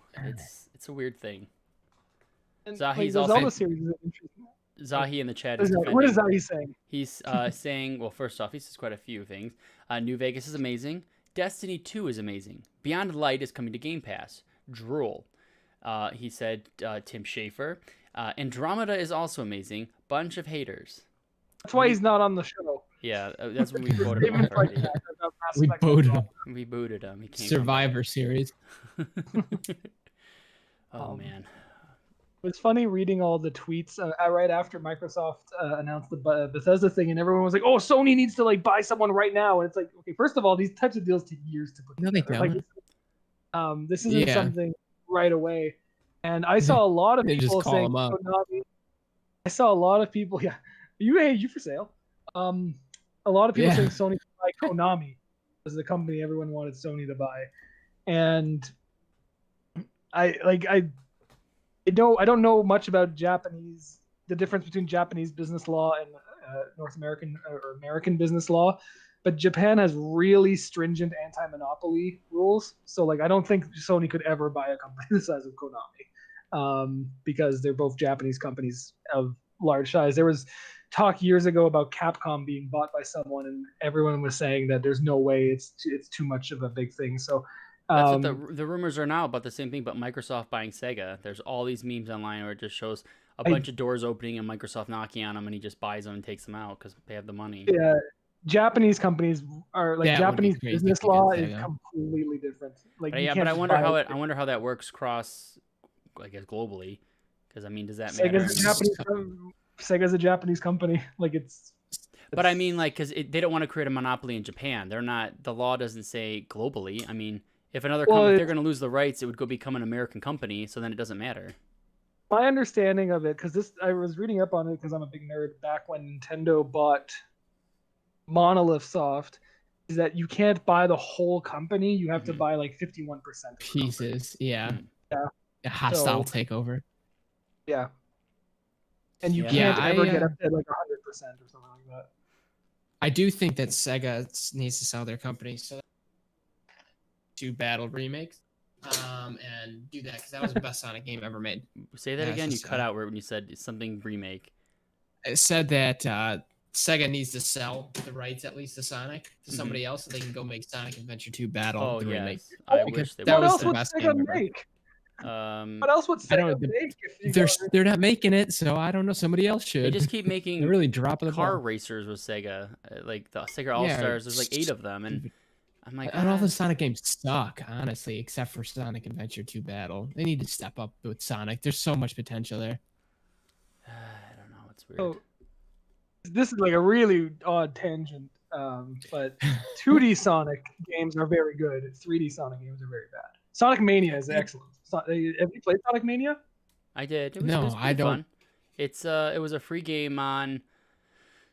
It's a weird thing. And, Zahi's the also Zelda series is interesting. Zahi in the chat What is Zahi saying? He's saying, well, first off, he says quite a few things. New Vegas is amazing. Destiny 2 is amazing. Beyond Light is coming to Game Pass. Drool. He said Tim Schafer. Andromeda is also amazing. Bunch of haters. That's why he's not on the show. Yeah, that's when we voted him off already. We booted him. We booted him. He can't Survivor Series. Oh, man. It was funny reading all the tweets right after Microsoft announced the Bethesda thing, and everyone was like, "Oh, Sony needs to like buy someone right now." And it's like, okay, first of all, these types of deals take years to put together. This isn't something right away. And I saw a lot of people saying Konami. I saw a lot of people, you for sale. A lot of people saying Sony should buy Konami as the company everyone wanted Sony to buy, and I don't know much about the difference between Japanese business law and North American or American business law, but Japan has really stringent anti-monopoly rules. So like, I don't think Sony could ever buy a company the size of Konami, because they're both Japanese companies of large size. There was talk years ago about Capcom being bought by someone, and everyone was saying that there's no way, it's too much of a big thing. So. That's what the rumors are now about the same thing, but Microsoft buying Sega. There's all these memes online where it just shows a bunch of doors opening and Microsoft knocking on them, and he just buys them and takes them out because they have the money. Yeah, Japanese companies are like Japanese business law is completely different. Like, but I wonder how that works cross, I guess, globally. Because I mean, does that matter? Sega's a Japanese company. Like it's. But I mean, like, because they don't want to create a monopoly in Japan. They're not. The law doesn't say globally. I mean. If another company, if they're going to lose the rights, it would go become an American company, so then it doesn't matter. My understanding of it, because I was reading up on it because I'm a big nerd, back when Nintendo bought Monolith Soft, is that you can't buy the whole company. You have to buy like 51% pieces. Yeah. A hostile takeover. Yeah. And you can't ever get up to like 100% or something like that. I do think that Sega needs to sell their company so to Battle remakes, and do that because that was the best Sonic game ever made. Say that again. You cut out when you said something remake. It said that Sega needs to sell the rights, at least to Sonic, to somebody else, so they can go make Sonic Adventure 2 Battle remake. I wish they would. What else would Sega make? What else would Sega make? They're not making it, so I don't know. Somebody else should. They just keep making they're really dropping the car ball. racers with Sega, like the Sega All Stars. There's like 8 of them, and I'm like, and all the Sonic games suck, honestly, except for Sonic Adventure 2 Battle. They need to step up with Sonic. There's so much potential there. I don't know. It's weird. So, this is like a really odd tangent, but 2D Sonic games are very good. 3D Sonic games are very bad. Sonic Mania is excellent. Have you played Sonic Mania? I did. It was I don't. Fun. It was a free game on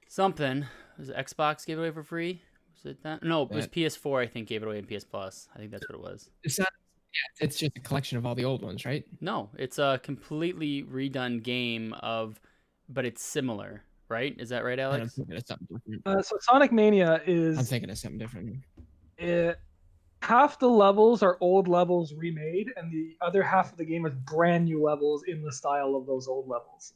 something. Was it Xbox gave it away for free? Was it that? No, it was PS4. I think gave it away in PS Plus. I think that's what it was. It's not. Yeah, it's just a collection of all the old ones, right? No, it's a completely redone game but it's similar, right? Is that right, Alex? I'm thinking of something different. So Sonic Mania is. I'm thinking of something different. Half the levels are old levels remade, and the other half of the game is brand new levels in the style of those old levels.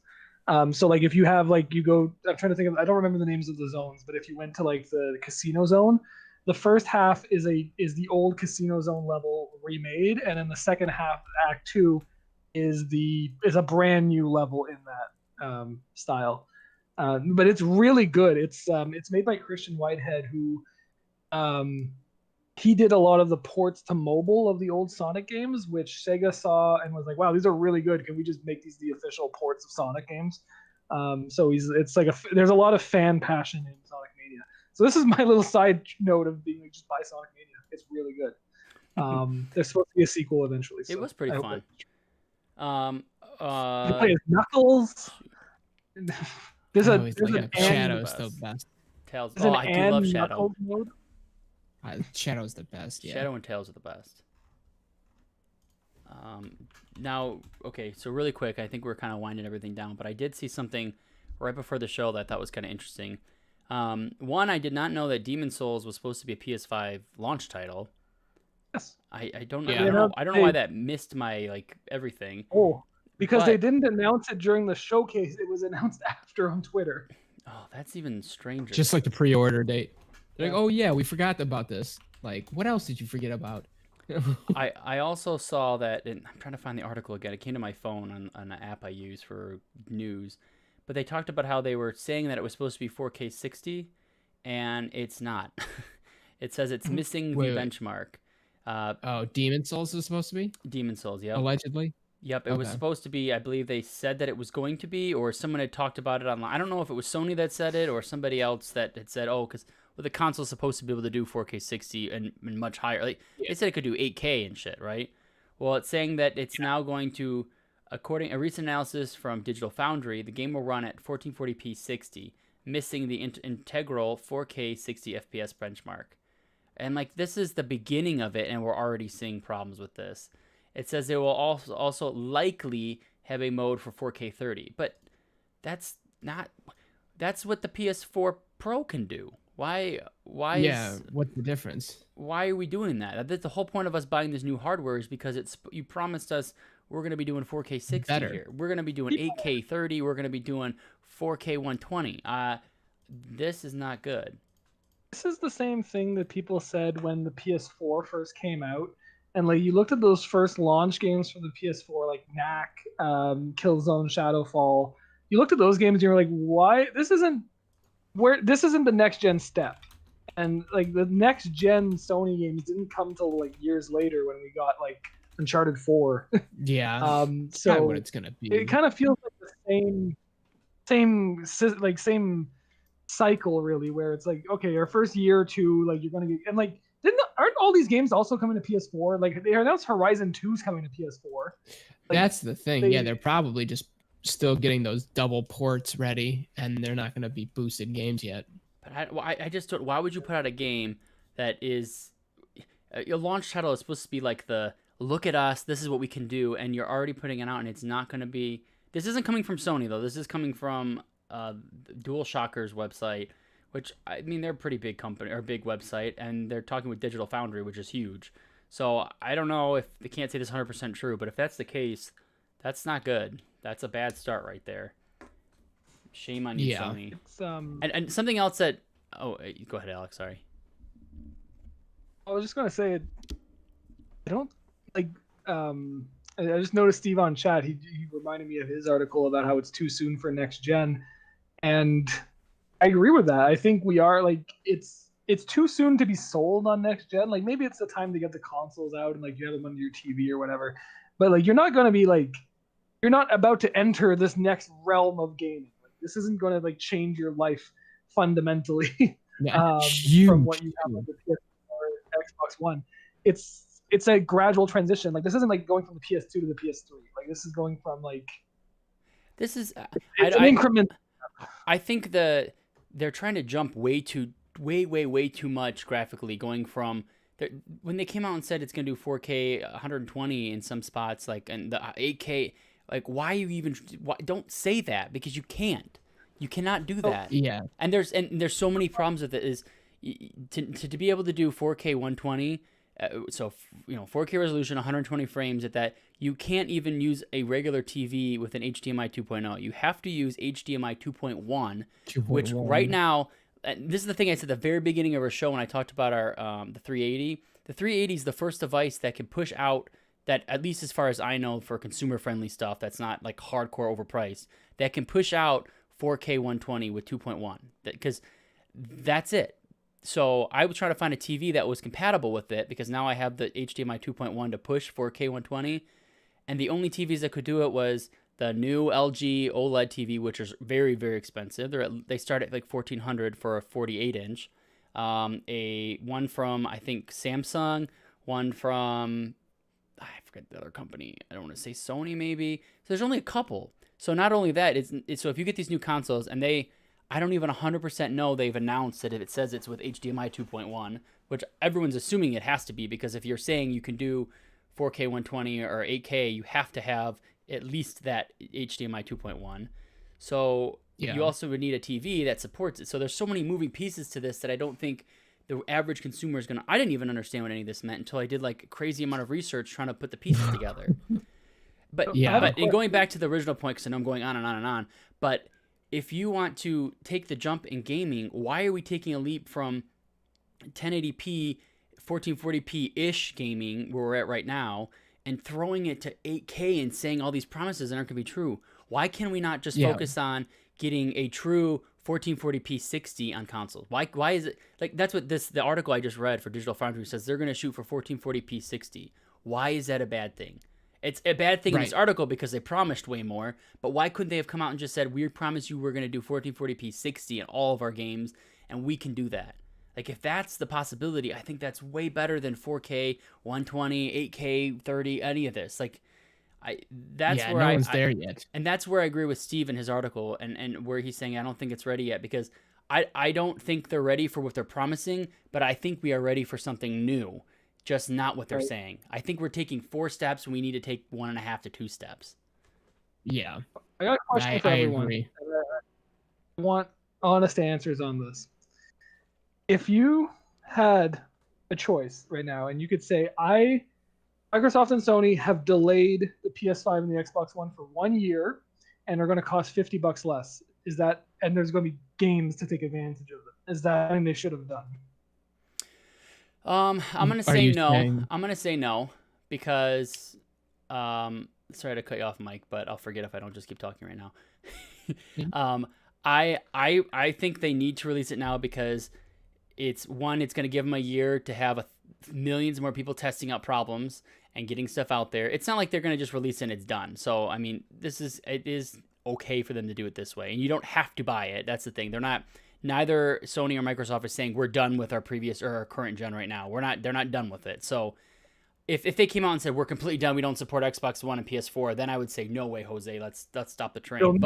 So like if you have like you go, I'm trying to think of, I don't remember the names of the zones, but if you went to like the casino zone, the first half is the old casino zone level remade, and then the second half, Act 2, is a brand new level in that style. But it's really good. It's made by Christian Whitehead, who he did a lot of the ports to mobile of the old Sonic games, which Sega saw and was like, "Wow, these are really good. Can we just make these the official ports of Sonic games?" So there's a lot of fan passion in Sonic Mania. So this is my little side note of being like, just buy Sonic Mania. It's really good. There's supposed to be a sequel eventually. So it was pretty fun. You play as Knuckles. There's an Shadow's the best. Tails. Oh, I do love Shadow. Mode. Shadow's the best. Yeah. Shadow and Tails are the best. Now, okay, so really quick, I think we're kind of winding everything down, but I did see something right before the show that I thought was kind of interesting. One, I did not know that Demon's Souls was supposed to be a PS5 launch title. Yes. I don't know. I don't know why that missed my like everything. Oh, because they didn't announce it during the showcase. It was announced after on Twitter. Oh, that's even stranger. Just like the pre-order date. They're like, oh yeah, we forgot about this. Like, what else did you forget about? I also saw that, and I'm trying to find the article again. It came to my phone on an app I use for news, but they talked about how they were saying that it was supposed to be 4K 60, and it's not. It says it's missing the benchmark. Demon's Souls is supposed to be? Demon's Souls, yeah. Allegedly? Yep, it was supposed to be, I believe they said that it was going to be, or someone had talked about it online. I don't know if it was Sony that said it or somebody else that had said, because the console's supposed to be able to do 4K 60 and much higher. Like They said it could do 8K and shit, right? Well, it's saying that it's now going to, according a recent analysis from Digital Foundry, the game will run at 1440p 60, missing the integral 4K 60 FPS benchmark. And like this is the beginning of it, and we're already seeing problems with this. It says they will also likely have a mode for 4K 30, but that's what the PS4 Pro can do. Why? What's the difference? Why are we doing that? That's the whole point of us buying this new hardware is because you promised us we're going to be doing 4K 60 here. We're going to be doing 8K 30. We're going to be doing 4K 120. This is not good. This is the same thing that people said when the PS4 first came out. And like you looked at those first launch games for the PS4, like Knack, Killzone, Shadowfall. You looked at those games and you were like, "Why? This isn't the next gen step." And like the next gen Sony games didn't come till like years later when we got like Uncharted 4. Yeah. So kind of what it's gonna be. It kind of feels like the same cycle really, where it's like, okay, our first year or two, like you're gonna get, and like aren't all these games also coming to PS4? Like they announced Horizon 2's coming to PS4. Like, that's the thing. They're probably just still getting those double ports ready, and they're not going to be boosted games yet. But I just don't. Why would you put out a game that is your launch title is supposed to be like the look at us, this is what we can do, and you're already putting it out, and it's not going to be. This isn't coming from Sony though. This is coming from DualShockers website, which I mean they're a pretty big company or big website, and they're talking with Digital Foundry, which is huge. So I don't know if they can't say this 100% true, but if that's the case, that's not good. That's a bad start right there. Shame on you, Sony. And something else that go ahead, Alex. Sorry. I was just gonna say, I don't like. I just noticed Steve on chat. He reminded me of his article about how it's too soon for next gen, and I agree with that. I think we are like it's too soon to be sold on next gen. Like maybe it's the time to get the consoles out and like you have them under your TV or whatever. But like you're not gonna be like you're not about to enter this next realm of gaming. Like this isn't gonna like change your life fundamentally from what you have on the PS4 or Xbox One. It's a gradual transition. Like this isn't like going from the PS2 to the PS3. Like this is going from like this is it's an increment. I think they're trying to jump way too much graphically, going from when they came out and said it's gonna do 4K 120 in some spots, like and the 8K. Like why don't say that, because you cannot do that. Yeah. And there's so many problems with it. Is to be able to do 4K 120 So 4K resolution, 120 frames. At that, you can't even use a regular TV with an HDMI 2.0. You have to use HDMI 2.1, which right now, this is the thing I said at the very beginning of our show when I talked about our the 380. The 380 is the first device that can push out that, at least as far as I know, for consumer friendly stuff that's not like hardcore overpriced, that can push out 4K 120 with 2.1. Because that's it. So I was trying to find a TV that was compatible with it, because now I have the HDMI 2.1 to push 4K 120, and the only TVs that could do it was the new LG OLED TV, which is very, very expensive. They start at like $1,400 for a 48-inch. One from, I think, Samsung, one from, I forget the other company. I don't want to say Sony maybe. So there's only a couple. So not only that, so if you get these new consoles and I don't even 100% know they've announced that if it says it's with HDMI 2.1, which everyone's assuming it has to be, because if you're saying you can do 4K 120 or 8K, you have to have at least that HDMI 2.1. So you also would need a TV that supports it. So there's so many moving pieces to this that I don't think the average consumer is going to... I didn't even understand what any of this meant until I did like a crazy amount of research trying to put the pieces together. But in going back to the original point, because I know I'm going on and on and on, but if you want to take the jump in gaming, why are we taking a leap from 1080p, 1440p-ish gaming, where we're at right now, and throwing it to 8K and saying all these promises aren't going to be true? Why can we not just focus on getting a true 1440p 60 on consoles? Why is it like that's what the article I just read for Digital Foundry says they're going to shoot for 1440p 60? Why is that a bad thing? It's a bad thing in this article because they promised way more, but why couldn't they have come out and just said, we promise you we're going to do 1440p 60 in all of our games, and we can do that? Like, if that's the possibility, I think that's way better than 4K, 120, 8K, 30, any of this. Like, no one's there yet. And that's where I agree with Steve in his article, and where he's saying I don't think it's ready yet, because I don't think they're ready for what they're promising, but I think we are ready for something new. Just not what they're saying. I think we're taking 4 steps and we need to take 1.5 to 2 steps. Yeah. I got a question for everyone. Agree. I want honest answers on this. If you had a choice right now and you could say, Microsoft and Sony have delayed the PS5 and the Xbox One for 1 year and are going to cost $50 less. And there's going to be games to take advantage of it. Is that something they should have done? I'm going to say no. I'm going to say no because, sorry to cut you off, Mike, but I'll forget if I don't just keep talking right now. I think they need to release it now because it's going to give them a year to have millions more people testing out problems and getting stuff out there. It's not like they're going to just release it and it's done. So, I mean, it is okay for them to do it this way, and you don't have to buy it. That's the thing. Neither Sony or Microsoft is saying we're done with our previous or our current gen right now. They're not done with it. So if they came out and said we're completely done, we don't support Xbox One and PS4, then I would say no way, Jose. Let's stop the train.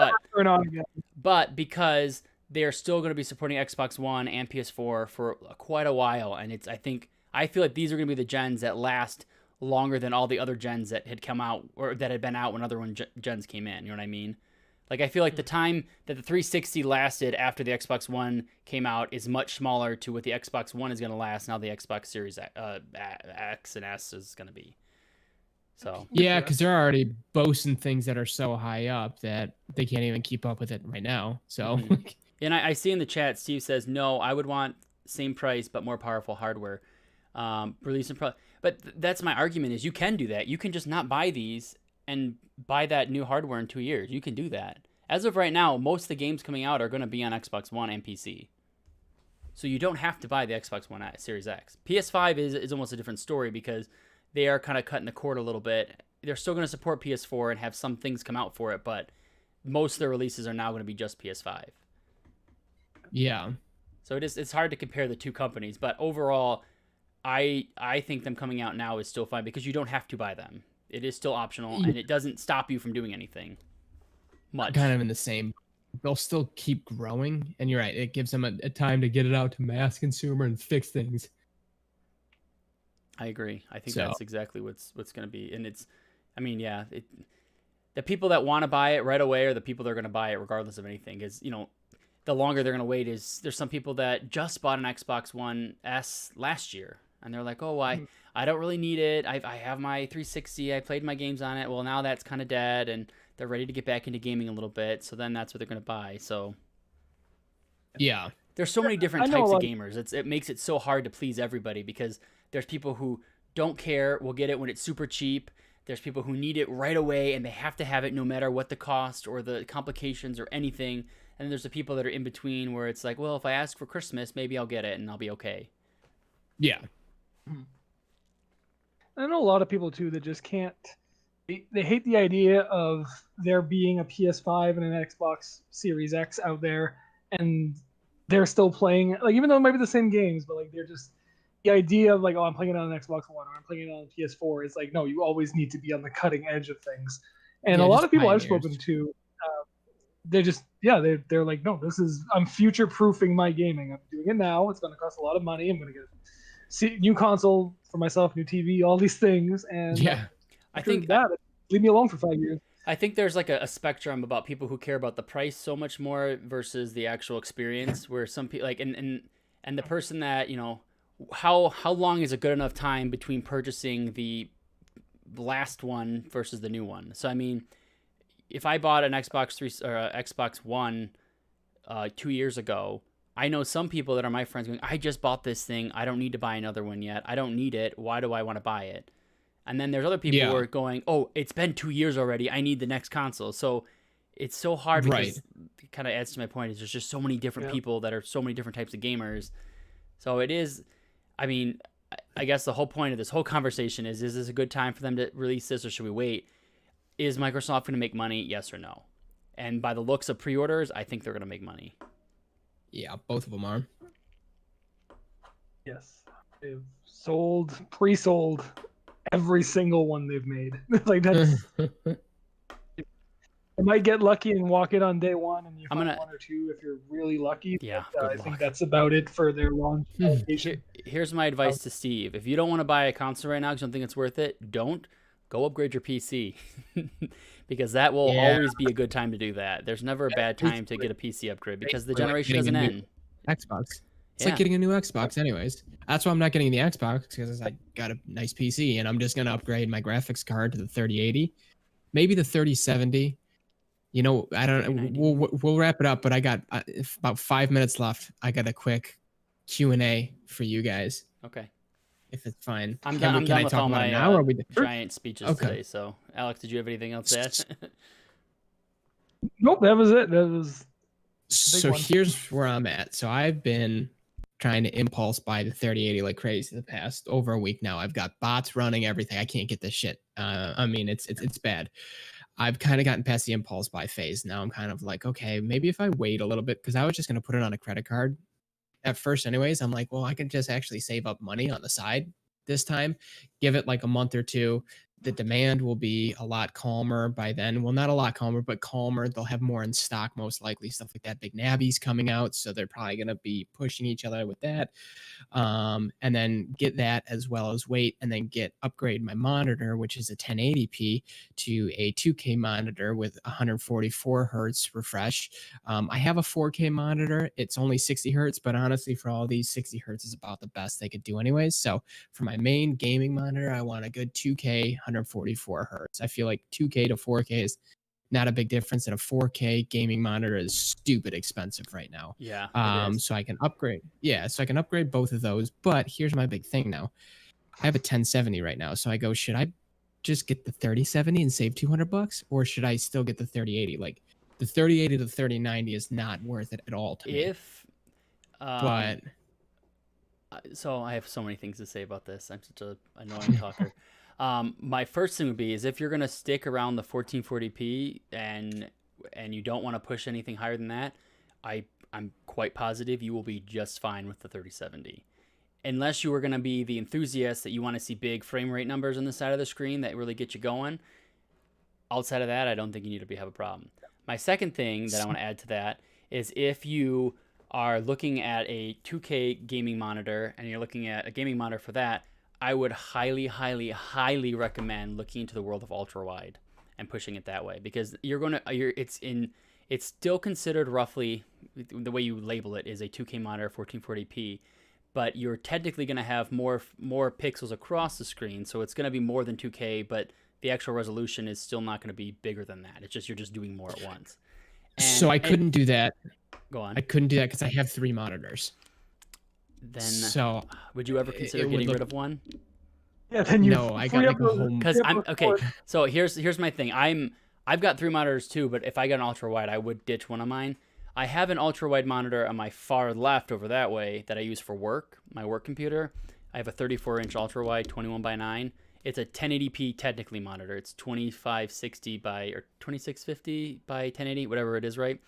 But because they're still going to be supporting Xbox One and PS4 for quite a while, and I feel like these are going to be the gens that last longer than all the other gens that had come out or that had been out when other gens came in. You know what I mean? Like, I feel like the time that the 360 lasted after the Xbox One came out is much smaller to what the Xbox One is going to last now the Xbox Series X and S is going to be. So yeah, because they're already boasting things that are so high up that they can't even keep up with it right now. So, and I see in the chat, Steve says, no, I would want same price but more powerful hardware. But that's my argument is you can do that. You can just not buy these and buy that new hardware in 2 years. You can do that. As of right now, most of the games coming out are going to be on Xbox One and PC. So you don't have to buy the Xbox One Series X. PS5 is almost a different story because they are kind of cutting the cord a little bit. They're still going to support PS4 and have some things come out for it, but most of their releases are now going to be just PS5. Yeah. So it's hard to compare the two companies, but overall, I think them coming out now is still fine because you don't have to buy them. It is still optional, and it doesn't stop you from doing anything much. Kind of in the same. They'll still keep growing, and you're right. It gives them a time to get it out to mass consumer and fix things. I agree. I think that's exactly what's going to be. And the people that want to buy it right away are the people that are going to buy it regardless of anything. Because, the longer they're going to wait is there's some people that just bought an Xbox One S last year. and they're like, oh, I don't really need it. I have my 360. I played my games on it. Well, now that's kind of dead, and they're ready to get back into gaming a little bit. So then that's what they're going to buy. So Yeah. there's so many different types of gamers. It makes it so hard to please everybody because there's people who don't care, will get it when it's super cheap. There's people who need it right away and they have to have it no matter what the cost or the complications or anything. And there's the people that are in between where it's like, well, if I ask for Christmas, maybe I'll get it and I'll be okay. Yeah. I know a lot of people too that just can't. They hate the idea of there being a PS5 and an Xbox Series X out there, and they're still playing. Like, even though it might be the same games, but like they're just the idea of like, oh, I'm playing it on an Xbox One or I'm playing it on PS4. It's like, no, you always need to be on the cutting edge of things. And a lot of people I've spoken to, they just they're like, no, I'm future proofing my gaming. I'm doing it now. It's going to cost a lot of money. I'm going to get a new console for myself, new TV, all these things. And I think that leave me alone for 5 years. I think there's like a spectrum about people who care about the price so much more versus the actual experience. Where some people like and the person that, you know, how long is a good enough time between purchasing the last one versus the new one? So I mean, if I bought an Xbox 3 or Xbox One 2 years ago, I know some people that are my friends going, I just bought this thing. I don't need to buy another one yet. I don't need it. Why do I want to buy it? And then there's other people who are going, oh, it's been 2 years already. I need the next console. So it's so hard because it kind of adds to my point is there's just so many different people that are so many different types of gamers. So it is, I mean, I guess the whole point of this whole conversation is this a good time for them to release this or should we wait? Is Microsoft going to make money? Yes or no? And by the looks of pre-orders, I think they're going to make money. Yeah, both of them are. Yes. They've pre-sold every single one they've made. Like that's you might get lucky and walk in on day one and you find one or two if you're really lucky. Yeah, I think that's about it for their launch. Here's my advice to Steve. If you don't want to buy a console right now because you don't think it's worth it, don't. Go upgrade your PC because that will always be a good time to do that. There's never a bad time to get a PC upgrade because the generation doesn't end. Xbox. It's like getting a new Xbox anyways. That's why I'm not getting the Xbox because I got a nice PC and I'm just going to upgrade my graphics card to the 3080, maybe the 3070. You know, I don't know. We'll wrap it up, but I got about 5 minutes left. I got a quick Q&A for you guys. Okay. If it's fine. I'm done with all my giant speeches today. So, Alex, did you have anything else to add? Nope, that was it. That was. So here's where I'm at. So I've been trying to impulse buy the 3080 like crazy the past over a week now. I've got bots running everything. I can't get this shit. I mean, it's bad. I've kind of gotten past the impulse buy phase. Now I'm kind of like, okay, maybe if I wait a little bit, because I was just going to put it on a credit card at first anyways. I'm like, well, I can just actually save up money on the side this time, give it like a month or two. The demand will be a lot calmer by then. Well, not a lot calmer, but calmer. They'll have more in stock, most likely, stuff like that. Big Nabby's coming out, so they're probably going to be pushing each other with that. And then get that as well as wait, and then upgrade my monitor, which is a 1080p, to a 2K monitor with 144 hertz refresh. I have a 4K monitor. It's only 60 hertz, but honestly, for all these, 60 hertz is about the best they could do anyways. So for my main gaming monitor, I want a good 2K 144 hertz. I feel like 2K to 4K is not a big difference, and a 4K gaming monitor is stupid expensive right now. Yeah. So I can upgrade. Yeah, so I can upgrade both of those. But here's my big thing now. I have a 1070 right now, so I go, should I just get the 3070 and save $200, or should I still get the 3080? Like the 3080 to the 3090 is not worth it at all to me. So I have so many things to say about this. I'm such an annoying talker. My first thing would be is if you're going to stick around the 1440p and you don't want to push anything higher than that, I'm quite positive you will be just fine with the 3070. Unless you are going to be the enthusiast that you want to see big frame rate numbers on the side of the screen that really get you going. Outside of that, I don't think you need to have a problem. My second thing that I want to add to that is if you are looking at a 2K gaming monitor and you're looking at a gaming monitor for that, I would highly, highly, highly recommend looking into the world of ultra wide and pushing it that way, because it's still considered roughly, the way you label it is a 2K monitor 1440p, but you're technically going to have more pixels across the screen, so it's going to be more than 2K, but the actual resolution is still not going to be bigger than that. It's just you're just doing more at once. So I couldn't do that. Go on. I couldn't do that because I have 3 monitors. Then so would you ever consider getting rid of one? Yeah, then you. No, I got like a home. Because I'm okay. So here's my thing. I've got 3 monitors too, but if I got an ultra wide, I would ditch one of mine. I have an ultra wide monitor on my far left over that way that I use for work, my work computer. I have a 34-inch ultra wide, 21:9. It's a 1080p technically monitor. It's 2560 by or 2650 by 1080, whatever it is, right?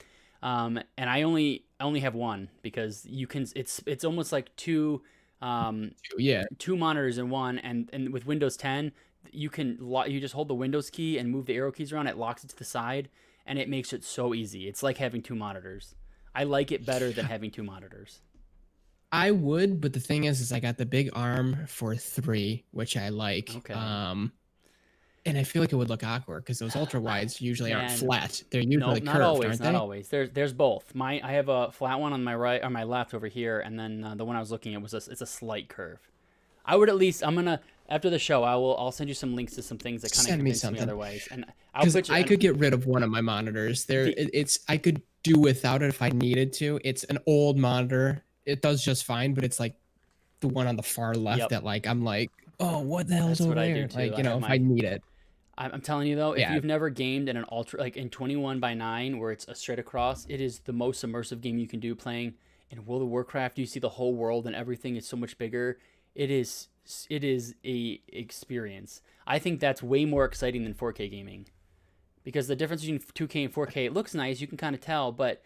And I only have one because you can. It's almost like two monitors in one, and with Windows 10, you just hold the Windows key and move the arrow keys around. It locks it to the side, and it makes it so easy. It's like having 2 monitors. I like it better than having 2 monitors. I would, but the thing is I got the big arm for 3, which I like. Okay. And I feel like it would look awkward because those ultra wides usually aren't flat. They're usually curved, not always. aren't not they? always. There's both. I have a flat one on my right, or my left over here, and then the one I was looking at it's a slight curve. I would at least after the show I'll send you some links to some things that kind of convince me otherwise. And I could get rid of one of my monitors. I could do without it if I needed to. It's an old monitor. It does just fine, but it's like the one on the far left that like I'm like, oh, what the hell is over there? Like, if I need it. I'm telling you though, if you've never gamed in an ultra, like in 21:9 where it's a straight across, it is the most immersive game you can do. Playing in World of Warcraft, you see the whole world and everything is so much bigger. It is a experience. I think that's way more exciting than 4K gaming, because the difference between 2K and 4K, it looks nice, you can kind of tell, but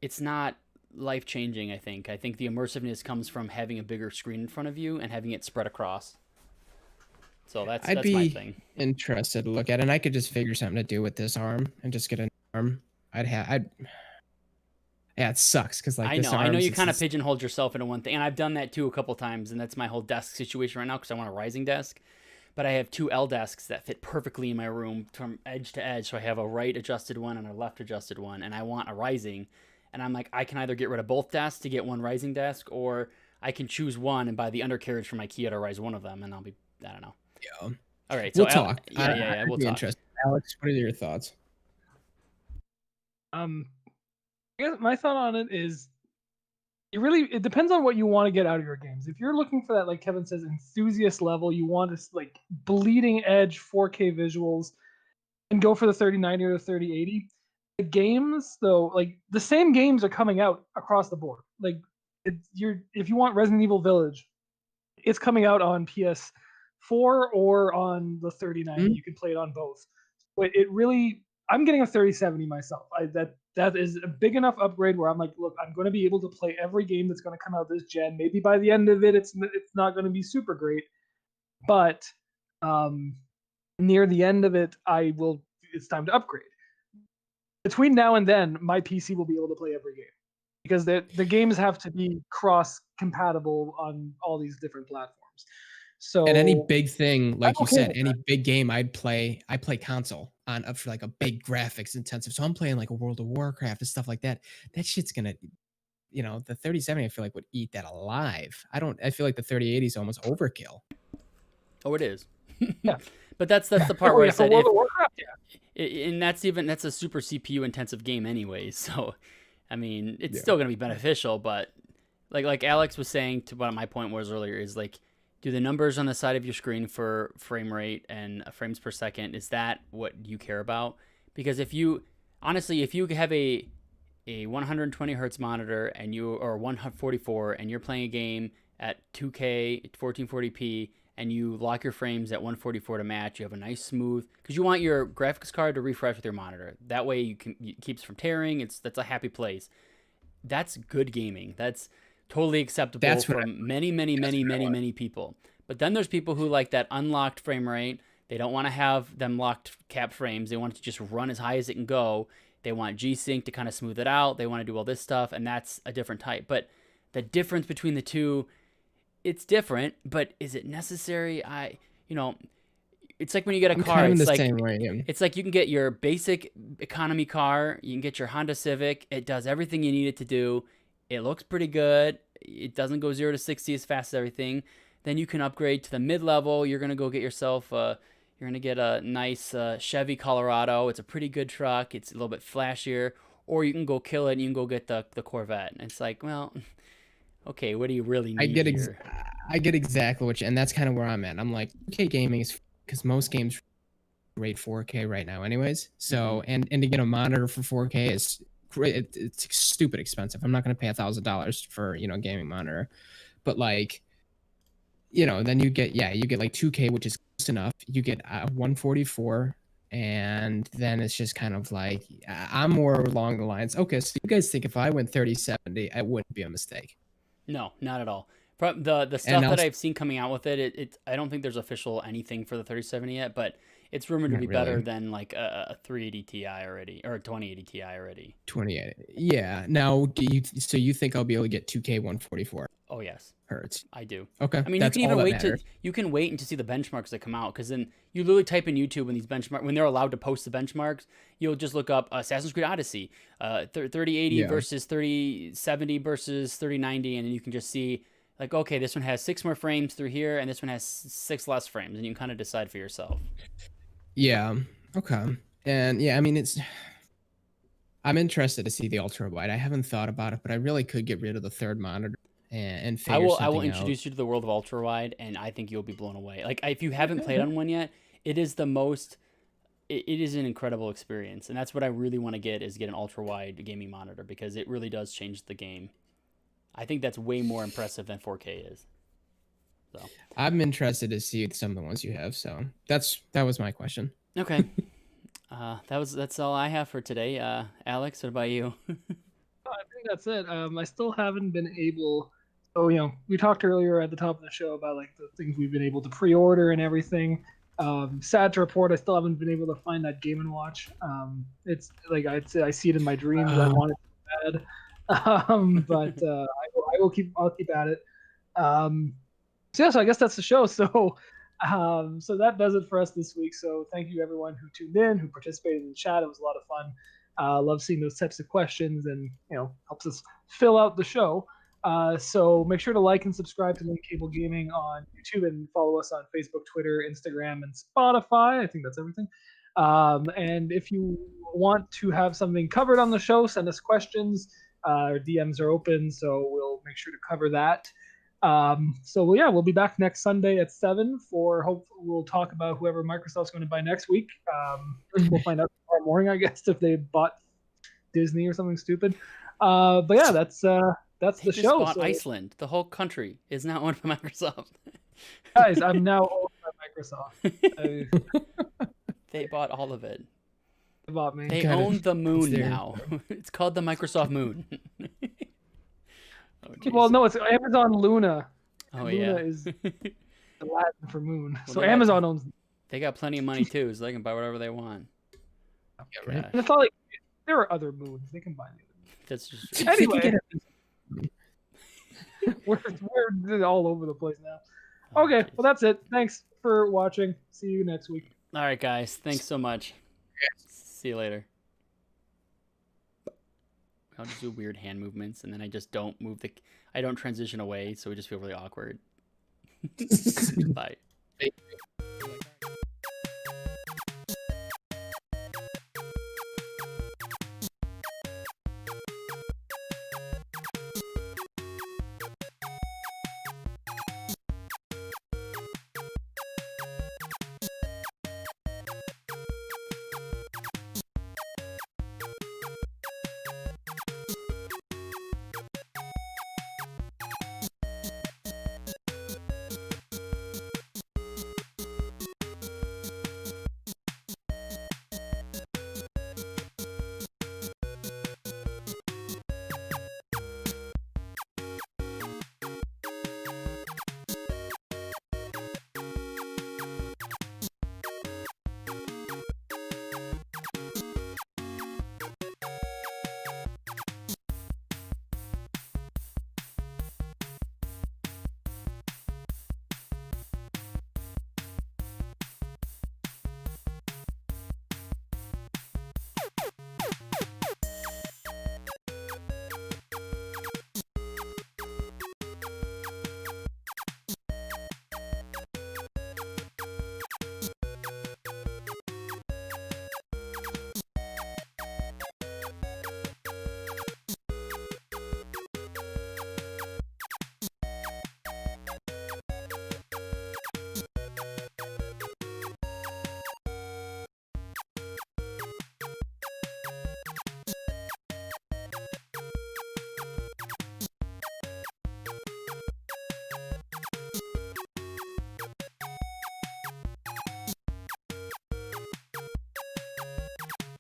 it's not life changing. I think the immersiveness comes from having a bigger screen in front of you and having it spread across. So that's my thing. Interested to look at it, and I could just figure something to do with this arm and just get an arm. Yeah, it sucks because like I know you kind of pigeonholed yourself into one thing, and I've done that too a couple times, and that's my whole desk situation right now because I want a rising desk, but I have 2 L desks that fit perfectly in my room from edge to edge. So I have a right adjusted one and a left adjusted one, and I want a rising, and I'm like, I can either get rid of both desks to get one rising desk, or I can choose one and buy the undercarriage from IKEA to rise one of them, and I don't know. Yeah. All right. So we'll talk. Yeah. We'll talk. Interesting. Alex, what are your thoughts? I guess my thought on it is, it depends on what you want to get out of your games. If you're looking for that, like Kevin says, enthusiast level, you want to like bleeding edge 4K visuals, and go for the 3090 or the 3080. The games, though, like the same games are coming out across the board. Like if you want Resident Evil Village, it's coming out on PS4 or on the 3090. You can play it on both. But I'm getting a 3070 myself. That is a big enough upgrade where I'm like, look, I'm going to be able to play every game that's going to come out this gen. Maybe by the end of it, it's not going to be super great, but near the end of it, it's time to upgrade. Between now and then, my PC will be able to play every game because the games have to be cross-compatible on all these different platforms. So, and any big thing, like you said, any big game I play console on up for like a big graphics intensive. So I'm playing like a World of Warcraft and stuff like that. That shit's gonna, the 3070 I feel like would eat that alive. I feel like the 3080 is almost overkill. Oh, it is. Yeah. But that's the part where I said, World of Warcraft, and that's a super CPU intensive game anyway. So, I mean, it's still gonna be beneficial, but like Alex was saying to what my point was earlier is like, do the numbers on the side of your screen for frame rate and frames per second, is that what you care about? Because if you have a 120 hertz monitor or 144 and you're playing a game at 2K 1440p and you lock your frames at 144 to match, you have a nice smooth, because you want your graphics card to refresh with your monitor. That way it keeps from tearing. That's a happy place. That's good gaming. That's totally acceptable from many people. But then there's people who like that unlocked frame rate. They don't want to have them locked cap frames. They want it to just run as high as it can go. They want G-Sync to kind of smooth it out. They want to do all this stuff, and that's a different type. But the difference between the two, it's different, but is it necessary? It's like when you get a car. It's like you can get your basic economy car. You can get your Honda Civic. It does everything you need it to do. It looks pretty good. it doesn't go 0 to 60 as fast as everything. Then you can upgrade to the mid-level. You're gonna go get yourself you're gonna get a nice Chevy Colorado. It's a pretty good truck. It's a little bit flashier. Or you can go kill it and you can go get the Corvette. And it's like, well, okay, what do you really need here? I get exactly what you, and that's kind of where I'm at. I'm like, 2K gaming is, because most games rate 4K right now anyways. So, and to get a monitor for 4K is great. It's stupid expensive. I'm not going to pay $1,000 for, you know, a gaming monitor. But like, you know, then you get like 2K, which is close enough. You get 144. And then it's just kind of like, I'm more along the lines, okay, so you guys think if I went 3070, it wouldn't be a mistake? No, not at all. The stuff that I've seen coming out with it, I don't think there's official anything for the 3070 yet, but it's rumored to be better than like a 380 Ti already, or a 2080 Ti already. 2080, yeah. Now, so you think I'll be able to get 2K 144? Oh yes, hertz. I do. Okay, I mean, you can even wait to see the benchmarks that come out, because then you literally type in YouTube when these when they're allowed to post the benchmarks, you'll just look up Assassin's Creed Odyssey, 3080 versus 3070 versus 3090, and then you can just see like, okay, this one has 6 more frames through here, and this one has 6 less frames, and you can kind of decide for yourself. Yeah. Okay. And yeah, I mean, I'm interested to see the ultra wide. I haven't thought about it, but I really could get rid of the third monitor and figure something out. I will introduce you to the world of ultra wide, and I think you'll be blown away. Like, if you haven't played on one yet, it is it is an incredible experience, and that's what I really want to get an ultra wide gaming monitor, because it really does change the game. I think that's way more impressive than 4K is. So I'm interested to see some of the ones you have. So that was my question. Okay. That's all I have for today. Alex, what about you? I think that's it. I still haven't been able. So, you know, we talked earlier at the top of the show about like the things we've been able to pre-order and everything. Sad to report, I still haven't been able to find that Game & Watch. It's like I see it in my dreams. I want it so bad. But I'll keep at it. So I guess that's the show. So that does it for us this week. So thank you everyone who tuned in, who participated in the chat. It was a lot of fun. Love seeing those types of questions, and you know, helps us fill out the show. So make sure to like and subscribe to Link Cable Gaming on YouTube, and follow us on Facebook, Twitter, Instagram, and Spotify. I think that's everything. And if you want to have something covered on the show, send us questions. Our DMs are open, so we'll make sure to cover that. So yeah, we'll be back next Sunday at 7 we'll talk about whoever Microsoft's going to buy next week. We'll find out tomorrow morning, I guess, if they bought Disney or something stupid. But yeah, that's the show. Bought Iceland. The whole country is now owned by Microsoft. Guys, I'm now owned by Microsoft. They bought all of it. They bought me. They own the moon now. It's called the Microsoft Moon. Well, no, it's Amazon Luna. Oh, Luna is Latin for moon. Well, so Amazon owns. They got plenty of money too, so they can buy whatever they want. Yeah, right. And it's not like there are other moons. They can buy them. That's just anyway. we're all over the place now. Okay, well that's it. Thanks for watching. See you next week. All right, guys. Thanks so much. See you later. I'll just do weird hand movements, and then I just don't I don't transition away, so we just feel really awkward. Bye.